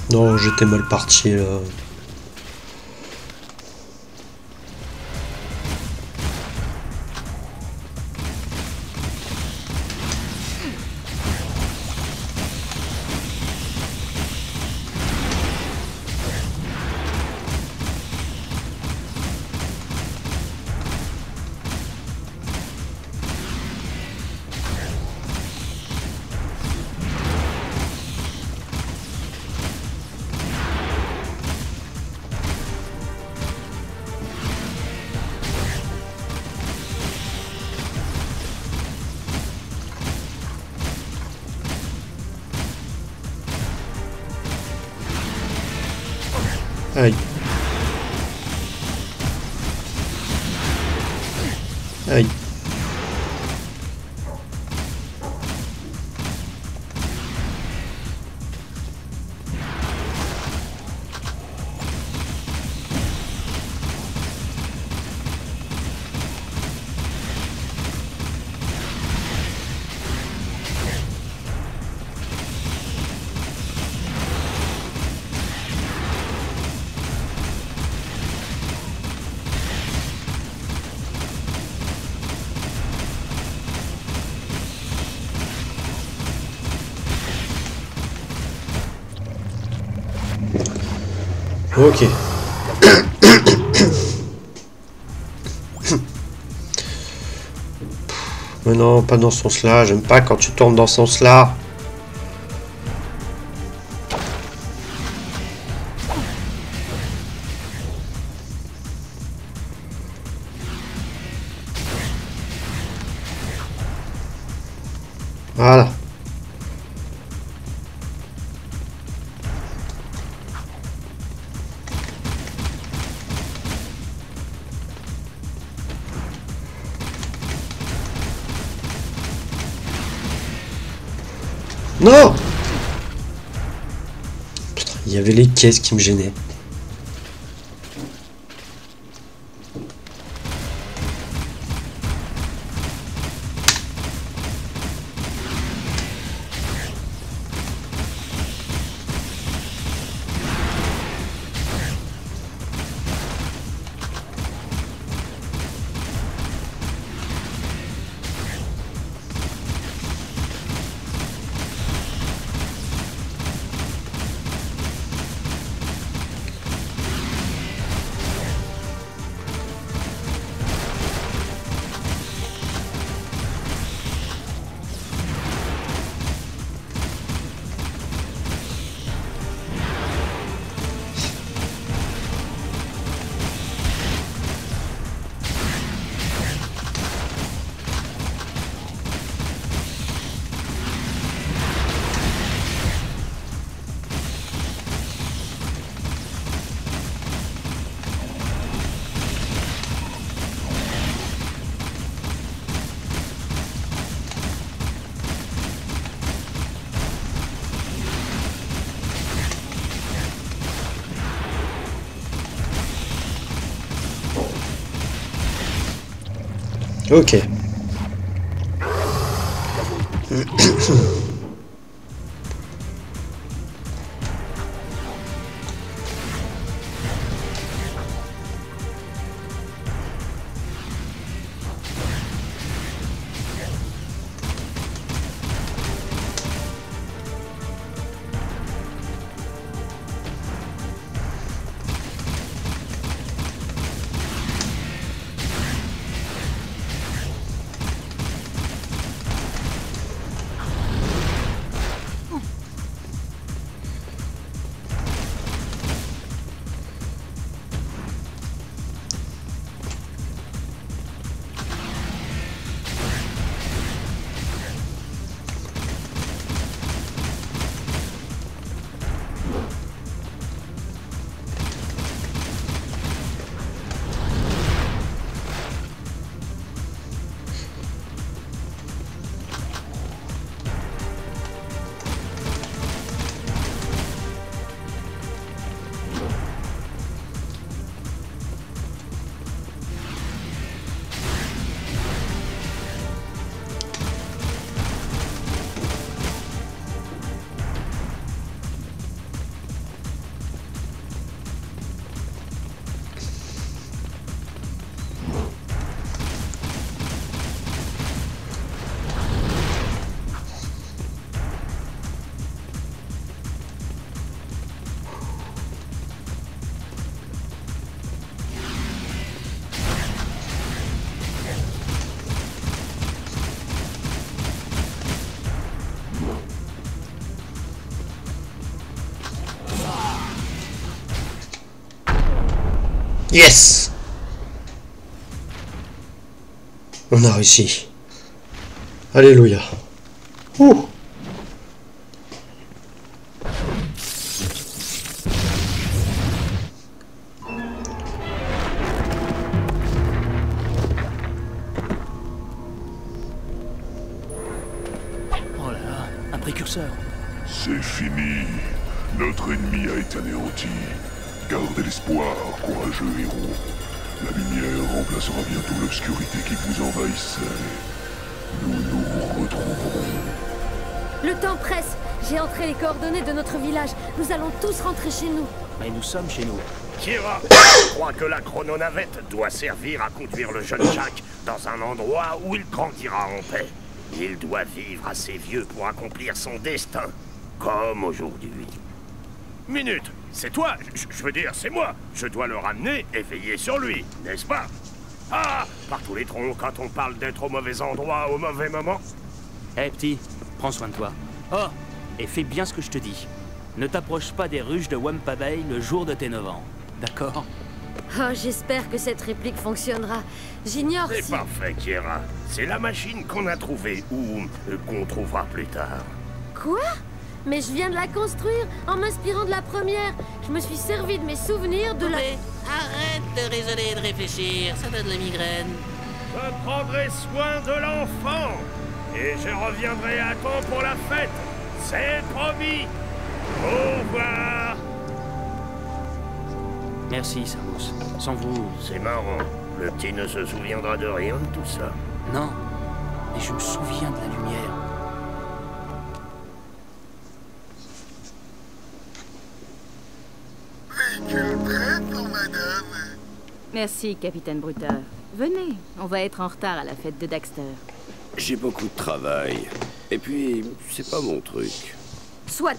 Non, j'étais mal parti là. Aïe. Aïe. Ok. Mais non, pas dans ce sens-là. J'aime pas quand tu tournes dans ce sens-là. Voilà. Non! Putain, il y avait les caisses qui me gênaient. Ok. Yes! On a réussi. Alléluia. Ouh. Oh là là, un précurseur. C'est fini. Notre ennemi a été anéanti. Gardez l'espoir, courageux héros. La lumière remplacera bientôt l'obscurité qui vous envahissait. Nous nous retrouverons. Le temps presse. J'ai entré les coordonnées de notre village. Nous allons tous rentrer chez nous. Mais nous sommes chez nous. Kira, je crois que la chrononavette doit servir à conduire le jeune Jack dans un endroit où il grandira en paix. Il doit vivre assez vieux pour accomplir son destin, comme aujourd'hui. Minute, c'est toi, je veux dire, c'est moi. Je dois le ramener et veiller sur lui, n'est-ce pas? Ah, par tous les troncs, quand on parle d'être au mauvais endroit au mauvais moment. Hé, petit, prends soin de toi. Oh, et fais bien ce que je te dis. Ne t'approche pas des ruches de Wampa Bay le jour de tes 9 ans. D'accord? Oh, j'espère que cette réplique fonctionnera. J'ignore C'est si... parfait, Kira. C'est la machine qu'on a trouvée, ou qu'on trouvera plus tard. Quoi? Mais je viens de la construire en m'inspirant de la première. Je me suis servi de mes souvenirs de la... Mais arrête de raisonner et de réfléchir, ça donne la migraine. Je prendrai soin de l'enfant. Et je reviendrai à temps pour la fête. C'est promis. Au revoir. Merci, Samus. Sans vous... C'est marrant. Le petit ne se souviendra de rien de tout ça. Non. Mais je me souviens de la lumière. Véhicule prêt pour madame. Merci, capitaine Bruteur. Venez, on va être en retard à la fête de Daxter. J'ai beaucoup de travail. Et puis, c'est pas mon truc. Soit.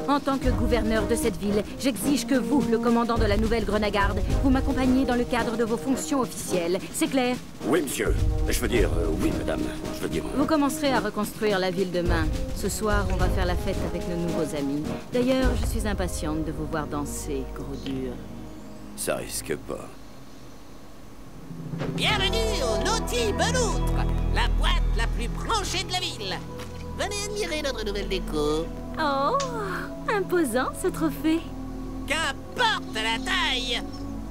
En tant que gouverneur de cette ville, j'exige que vous, le commandant de la nouvelle Grenagarde, vous m'accompagniez dans le cadre de vos fonctions officielles. C'est clair? Oui, monsieur. Je veux dire, oui, madame. Je veux dire... Vous commencerez à reconstruire la ville demain. Ce soir, on va faire la fête avec nos nouveaux amis. D'ailleurs, je suis impatiente de vous voir danser, gros dur. Ça risque pas. Bienvenue au Naughty Beloutre, la boîte la plus branchée de la ville. Venez admirer notre nouvelle déco. Oh, imposant ce trophée. Qu'importe la taille,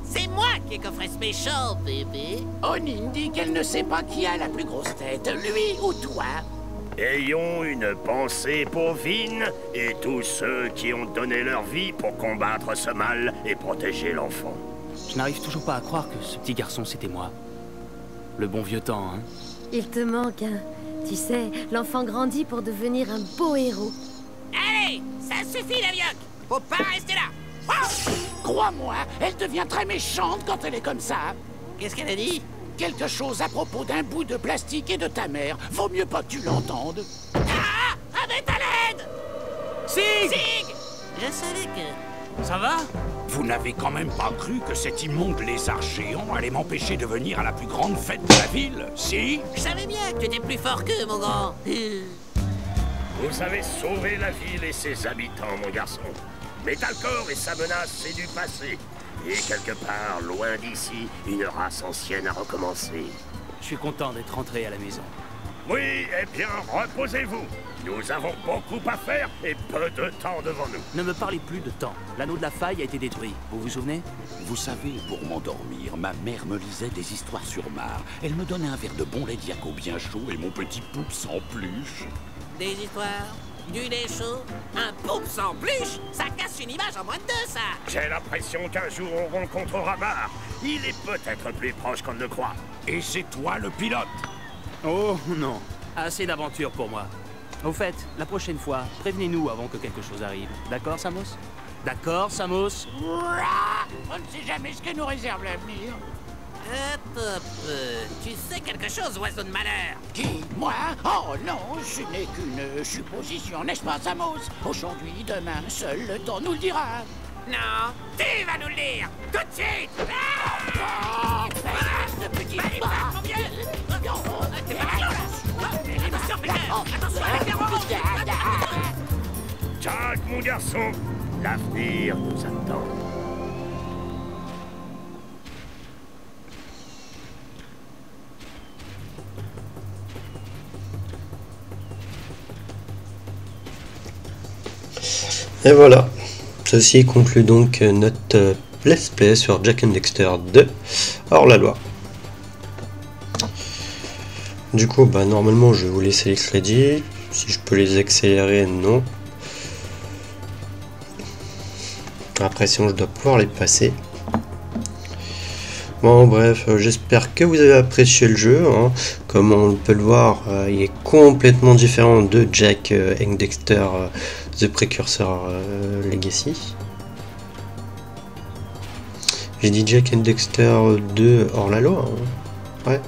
c'est moi qui ai coffré ce méchant, bébé. Onin dit qu'elle ne sait pas qui a la plus grosse tête, lui ou toi. Ayons une pensée pour Vin et tous ceux qui ont donné leur vie pour combattre ce mal et protéger l'enfant. Je n'arrive toujours pas à croire que ce petit garçon, c'était moi. Le bon vieux temps, hein. Il te manque, hein. Tu sais, l'enfant grandit pour devenir un beau héros. Allez, ça suffit la vioque. Faut pas rester là. Oh, Crois-moi, elle devient très méchante quand elle est comme ça. qu'est-ce qu'elle a dit? Quelque chose à propos d'un bout de plastique et de ta mère. Vaut mieux pas que tu l'entendes. Ah, un Metalhead! Sig! Sig! Je savais que... Ça va? Vous n'avez quand même pas cru que cet immonde lézard géant allait m'empêcher de venir à la plus grande fête de la ville, si? Je savais bien que tu étais plus fort qu'eux, mon grand. Vous avez sauvé la ville et ses habitants, mon garçon. Metalcore et sa menace, c'est du passé. Et quelque part, loin d'ici, une race ancienne a recommencé. Je suis content d'être rentré à la maison. Oui, eh bien, reposez-vous. Nous avons beaucoup à faire et peu de temps devant nous. Ne me parlez plus de temps. L'anneau de la faille a été détruit. Vous vous souvenez? Vous savez, pour m'endormir, ma mère me lisait des histoires sur Mars. Elle me donnait un verre de bon lait d'Iaco bien chaud et mon petit poupe sans peluche. Des histoires, du lait chaud, un poupe sans pluche, ça casse une image en moins de deux, ça. J'ai l'impression qu'un jour on rencontrera Mar. Il est peut-être plus proche qu'on ne le croit. Et c'est toi le pilote. Oh non, assez d'aventures pour moi. Au fait, la prochaine fois, prévenez-nous avant que quelque chose arrive. D'accord, Samos? D'accord, Samos? On ne sait jamais ce que nous réserve l'avenir. Tu sais quelque chose, oiseau de malheur? Qui? Moi? Oh non, ce n'est qu'une supposition, n'est-ce pas, Samos? Aujourd'hui, demain, seul le temps nous le dira. Non, tu vas nous le dire, tout de suite! Ce petit mon vieux! T'es pas là, attention avec les robots! Jack, mon garçon, l'avenir nous attend. Et voilà, ceci conclut donc notre let's play sur Jak and Daxter 2 hors la loi. Du coup, normalement je vais vous laisser les crédits. Si je peux les accélérer, non. Après, sinon je dois pouvoir les passer. Bon, bref, j'espère que vous avez apprécié le jeu. Hein. Comme on peut le voir, il est complètement différent de Jak and Daxter The Precursor Legacy. J'ai dit Jak and Daxter 2 hors la loi. Hein. Ouais.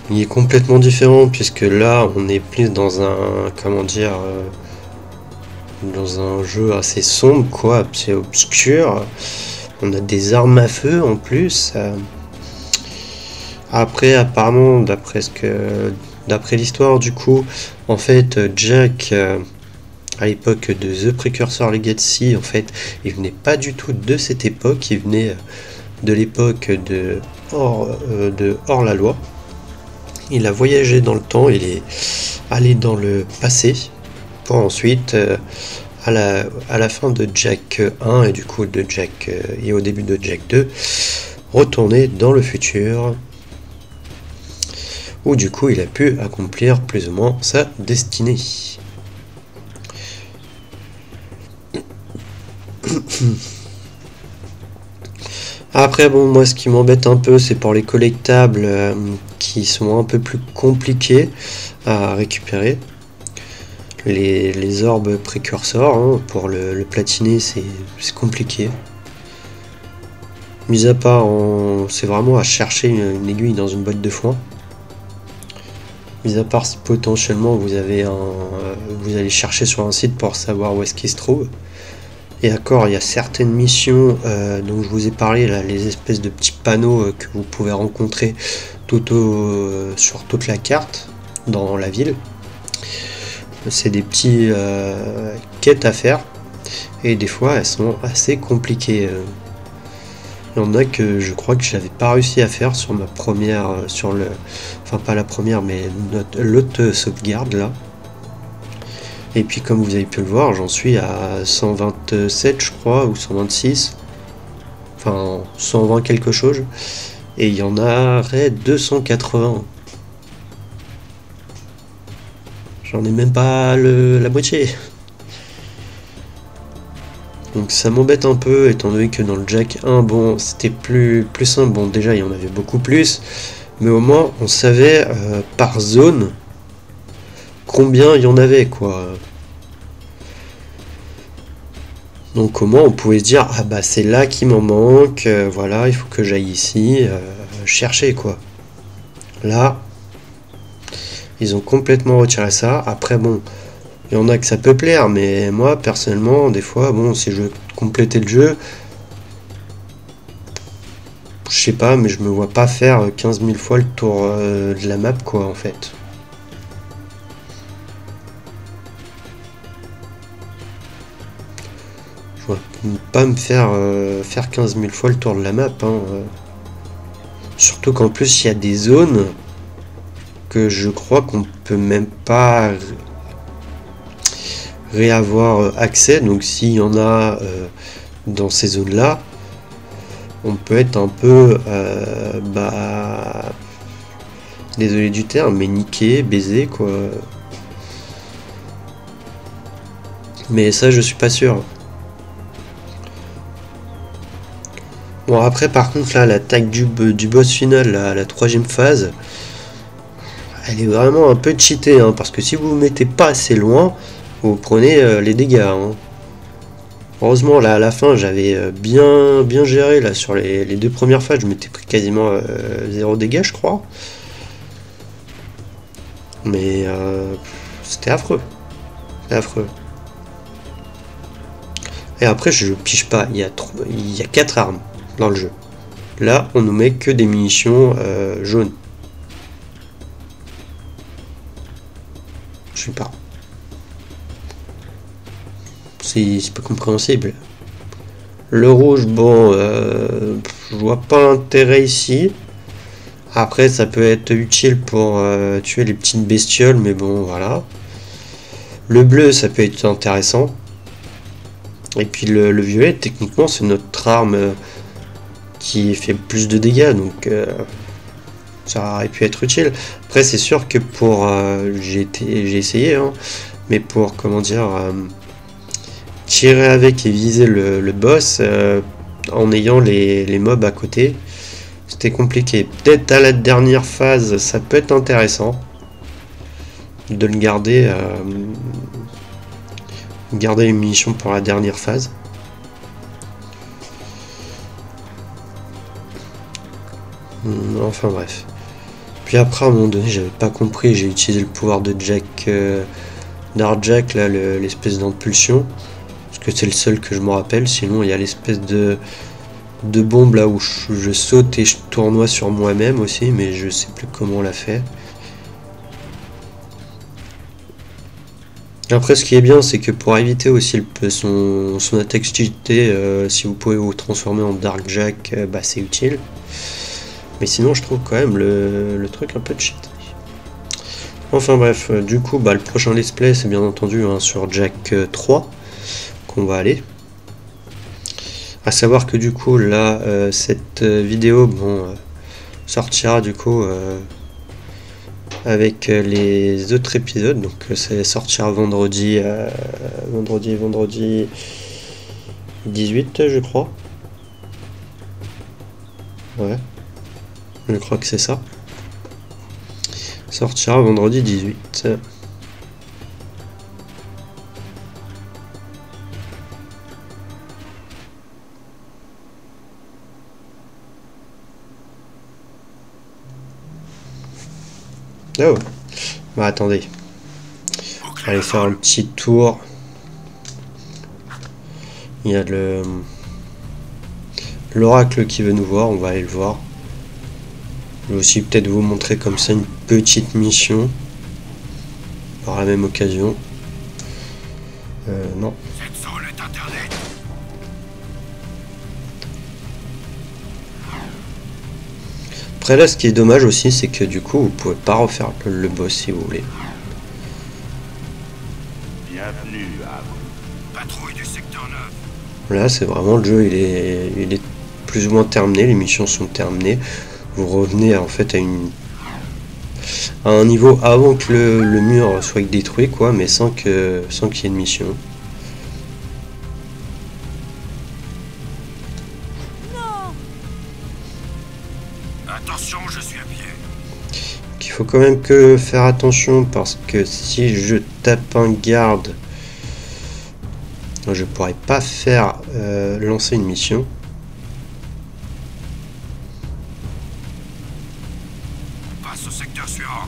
Il est complètement différent puisque là on est plus dans un, comment dire, dans un jeu assez sombre, quoi, assez obscur. On a des armes à feu en plus. Après, apparemment, d'après l'histoire, du coup, en fait, Jak, à l'époque de The Precursor Legacy, en fait, il venait pas du tout de cette époque. Il venait de l'époque de hors la loi. Il a voyagé dans le temps. Il est allé dans le passé pour ensuite, à la fin de Jak 1 et du coup de Jak et au début de Jak 2, retourner dans le futur où du coup il a pu accomplir plus ou moins sa destinée. Après, bon, moi ce qui m'embête un peu, c'est pour les collectables qui sont un peu plus compliqués à récupérer. Les orbes précurseurs, hein, pour le platiner, c'est compliqué. Mis à part, c'est vraiment à chercher une aiguille dans une boîte de foin. Mis à part si potentiellement vous allez chercher sur un site pour savoir où est-ce qu'il se trouve. Et encore, il y a certaines missions dont je vous ai parlé, là, les espèces de petits panneaux que vous pouvez rencontrer sur toute la carte dans la ville. C'est des petits quêtes à faire et des fois elles sont assez compliquées. Il y en a que je crois que j'avais pas réussi à faire sur ma première, enfin pas la première mais l'autre sauvegarde là. Et puis comme vous avez pu le voir, j'en suis à 127 je crois ou 126, enfin 120 quelque chose, et il y en aurait 280. J'en ai même pas la moitié. Donc ça m'embête un peu, étant donné que dans le Jack 1, bon, c'était plus simple. Bon, déjà, il y en avait beaucoup plus. Mais au moins, on savait par zone combien il y en avait, quoi. Donc au moins, on pouvait se dire, ah bah c'est là qu'il m'en manque, voilà, il faut que j'aille ici, chercher, quoi. Là, ils ont complètement retiré ça. Après, bon, il y en a que ça peut plaire, mais moi, personnellement, des fois, bon, si je veux compléter le jeu, je sais pas, mais je me vois pas faire 15 000 fois le tour de la map, quoi, en fait. Je vois pas me faire 15 000 fois le tour de la map, hein. Surtout qu'en plus, il y a des zones que je crois qu'on peut même pas réavoir accès. Donc s'il y en a dans ces zones là, on peut être un peu désolé du terme, mais niqué, baisé, quoi. Mais ça, je suis pas sûr. Bon, après, par contre, là, l'attaque du boss final, la 3e phase, elle est vraiment un peu cheatée, hein, parce que si vous vous mettez pas assez loin, vous prenez les dégâts, hein. Heureusement, là, à la fin, j'avais bien géré, là, sur les 2 premières phases, je m'étais pris quasiment 0 dégâts, je crois. Mais c'était affreux. C'était affreux. Et après, je pige pas, il y a 4 armes dans le jeu. Là, on nous met que des munitions jaunes. Je sais pas. C'est pas compréhensible. Le rouge, bon, je vois pas l'intérêt ici. Après, ça peut être utile pour tuer les petites bestioles, mais bon, voilà. Le bleu, ça peut être intéressant. Et puis le violet, techniquement, c'est notre arme qui fait plus de dégâts, donc ça aurait pu être utile. Après, c'est sûr que pour... j'ai essayé, hein, mais pour, comment dire... tirer avec et viser le boss en ayant les mobs à côté, c'était compliqué. Peut-être à la dernière phase, ça peut être intéressant de le garder les munitions pour la dernière phase. Enfin bref. Puis après, à un moment donné, j'avais pas compris, j'ai utilisé le pouvoir de Jack, Dark Jack, là, l'espèce d'impulsion, parce que c'est le seul que je me rappelle. Sinon, il y a l'espèce de bombe là où je saute et je tournoie sur moi-même aussi, mais je sais plus comment on l'a fait. Après, ce qui est bien, c'est que pour éviter aussi son attaque cheatée, si vous pouvez vous transformer en Dark Jack, c'est utile. Mais sinon, je trouve quand même le truc un peu cheaté. Enfin bref, du coup, le prochain let's play, c'est bien entendu sur Jack 3 qu'on va aller. À savoir que du coup, là, cette vidéo, sortira du coup avec les autres épisodes. Donc, ça sortira vendredi 18, je crois. Ouais. Je crois que c'est ça. Sortira vendredi 18. Oh, attendez. Allez faire un petit tour. Il y a l'oracle qui veut nous voir, on va aller le voir. Je vais aussi peut-être vous montrer comme ça une petite mission par la même occasion. Non. Cette zone est interdite. Après là, ce qui est dommage aussi, c'est que du coup, vous pouvez pas refaire le boss si vous voulez. Bienvenue à vous. Patrouille du secteur 9. Là, c'est vraiment le jeu, il est plus ou moins terminé, les missions sont terminées. Vous revenez en fait à un niveau avant que le mur soit détruit, quoi, mais sans qu'il y ait de mission. faut quand même que faire attention parce que si je tape un garde, je pourrais pas faire lancer une mission. Passe au secteur suivant.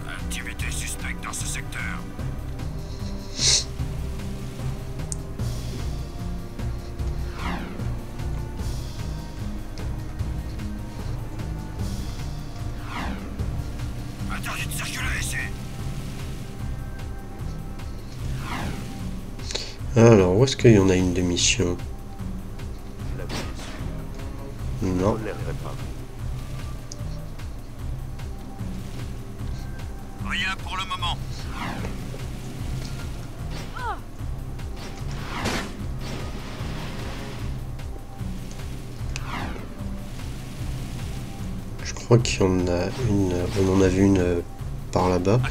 Activité suspecte dans ce secteur. Interdit de circuler ici. Alors, où est-ce qu'il y en a une de mission? Non. Rien pour le moment. Je crois qu'il y en a une. On en a vu une par là-bas.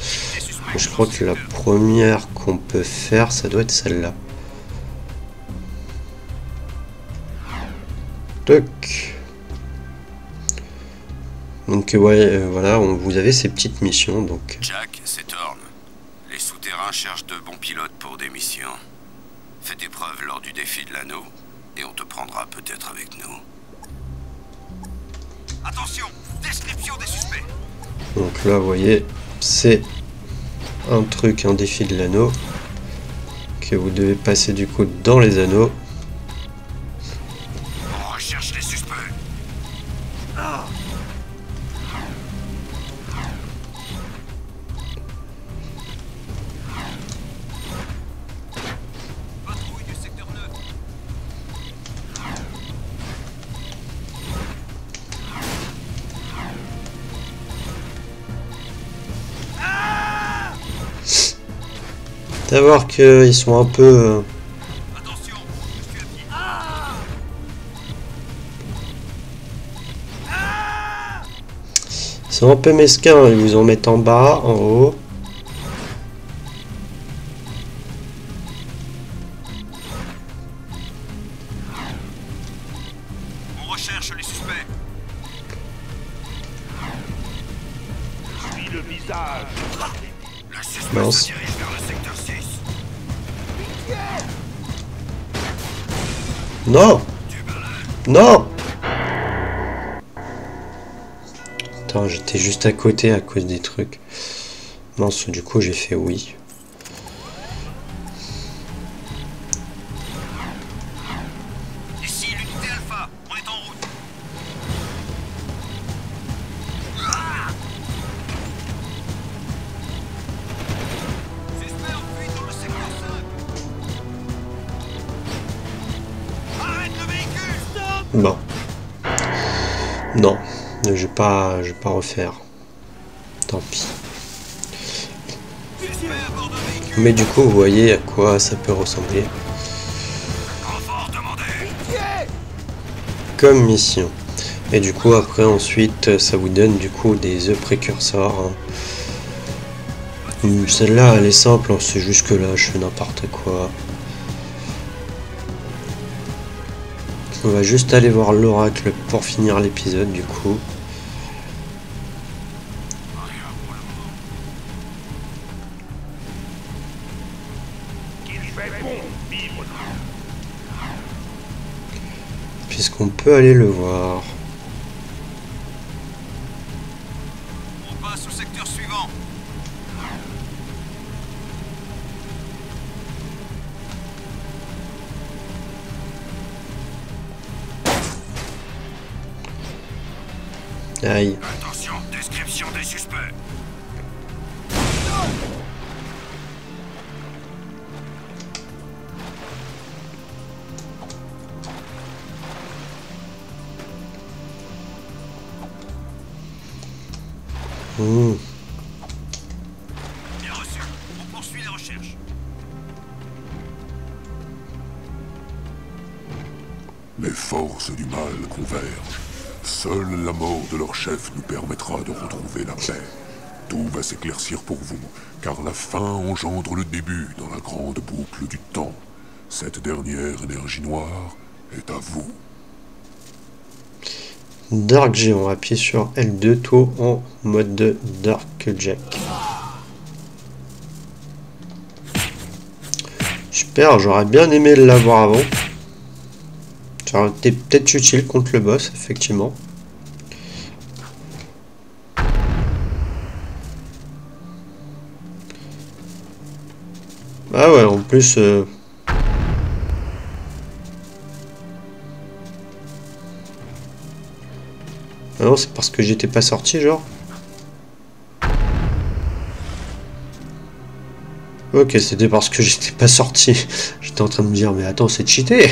Je crois que la première qu'on peut faire, ça doit être celle-là. Toc. Donc ouais, voilà, vous avez ces petites missions. Donc. Jack, c'est Thorn. Les souterrains cherchent de bons pilotes pour des missions. Fais tes preuves lors du défi de l'anneau, et on te prendra peut-être avec nous. Attention, description des suspects. Donc là, vous voyez, c'est un truc, un défi de l'anneau que vous devez passer du coup dans les anneaux. On recherche les suspects. Ah. Patrouille du secteur 9. Savoir qu'ils sont un peu... Attention, je suis à pied. Ils sont un peu mesquins, ils vous en mettent en bas, en haut. On recherche les suspects. Suis le visage. Le suspect Mince. se dirige vers le secteur 6. Non! Non! Attends, j'étais juste à côté à cause des trucs. Mince, du coup j'ai fait oui. Ici l'unité Alpha, on est en route. Suspect en fuite dans le secteur 5. Arrête le véhicule, stop. Bon. Non, je vais pas refaire. Tant pis. Suspect à bord d'un véhicule. Mais du coup, vous voyez à quoi ça peut ressembler Renfort demandé. comme mission. Et du coup, après, ensuite, ça vous donne du coup des œufs précurseurs. Celle-là, elle est simple, hein, c'est juste que là, je fais n'importe quoi. On va juste aller voir l'oracle pour finir l'épisode, du coup. Il fait bon vivre. Puisqu'on peut aller le voir. On passe au secteur suivant. Aïe. Attention, description des suspects. Bien reçu. On poursuit les recherches. Les forces du mal convergent. Seule la mort de leur chef nous permettra de retrouver la paix. tout va s'éclaircir pour vous, car la fin engendre le début dans la grande boucle du temps. Cette dernière énergie noire est à vous. Dark Géant, appuyez sur L2, tout en mode de Dark Jack. Super, j'aurais bien aimé l'avoir avant. Ça aurait été peut-être utile contre le boss, effectivement. Ah ouais, en plus... Ah non, c'est parce que j'étais pas sorti, genre. Ok, c'était parce que j'étais pas sorti. J'étais en train de me dire, mais attends, c'est cheaté.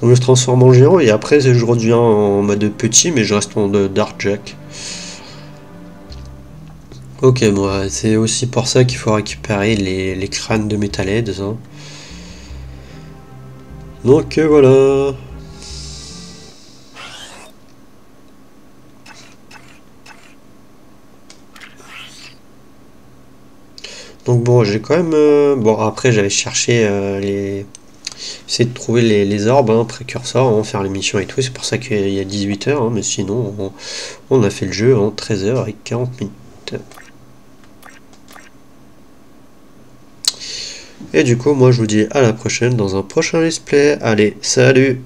On se transforme en géant et après je redeviens en mode petit, mais je reste en Dark Jack. Ok, bon, c'est aussi pour ça qu'il faut récupérer les crânes de Metalheads. Hein. Donc voilà. Donc bon, j'ai quand même... bon, après j'avais cherché essayer de trouver les orbes, hein, précurseurs, hein, faire les missions et tout. C'est pour ça qu'il y a 18 heures, hein, mais sinon on a fait le jeu en 13 heures et 40 minutes. Et du coup, moi je vous dis à la prochaine dans un prochain let's play. Allez, salut!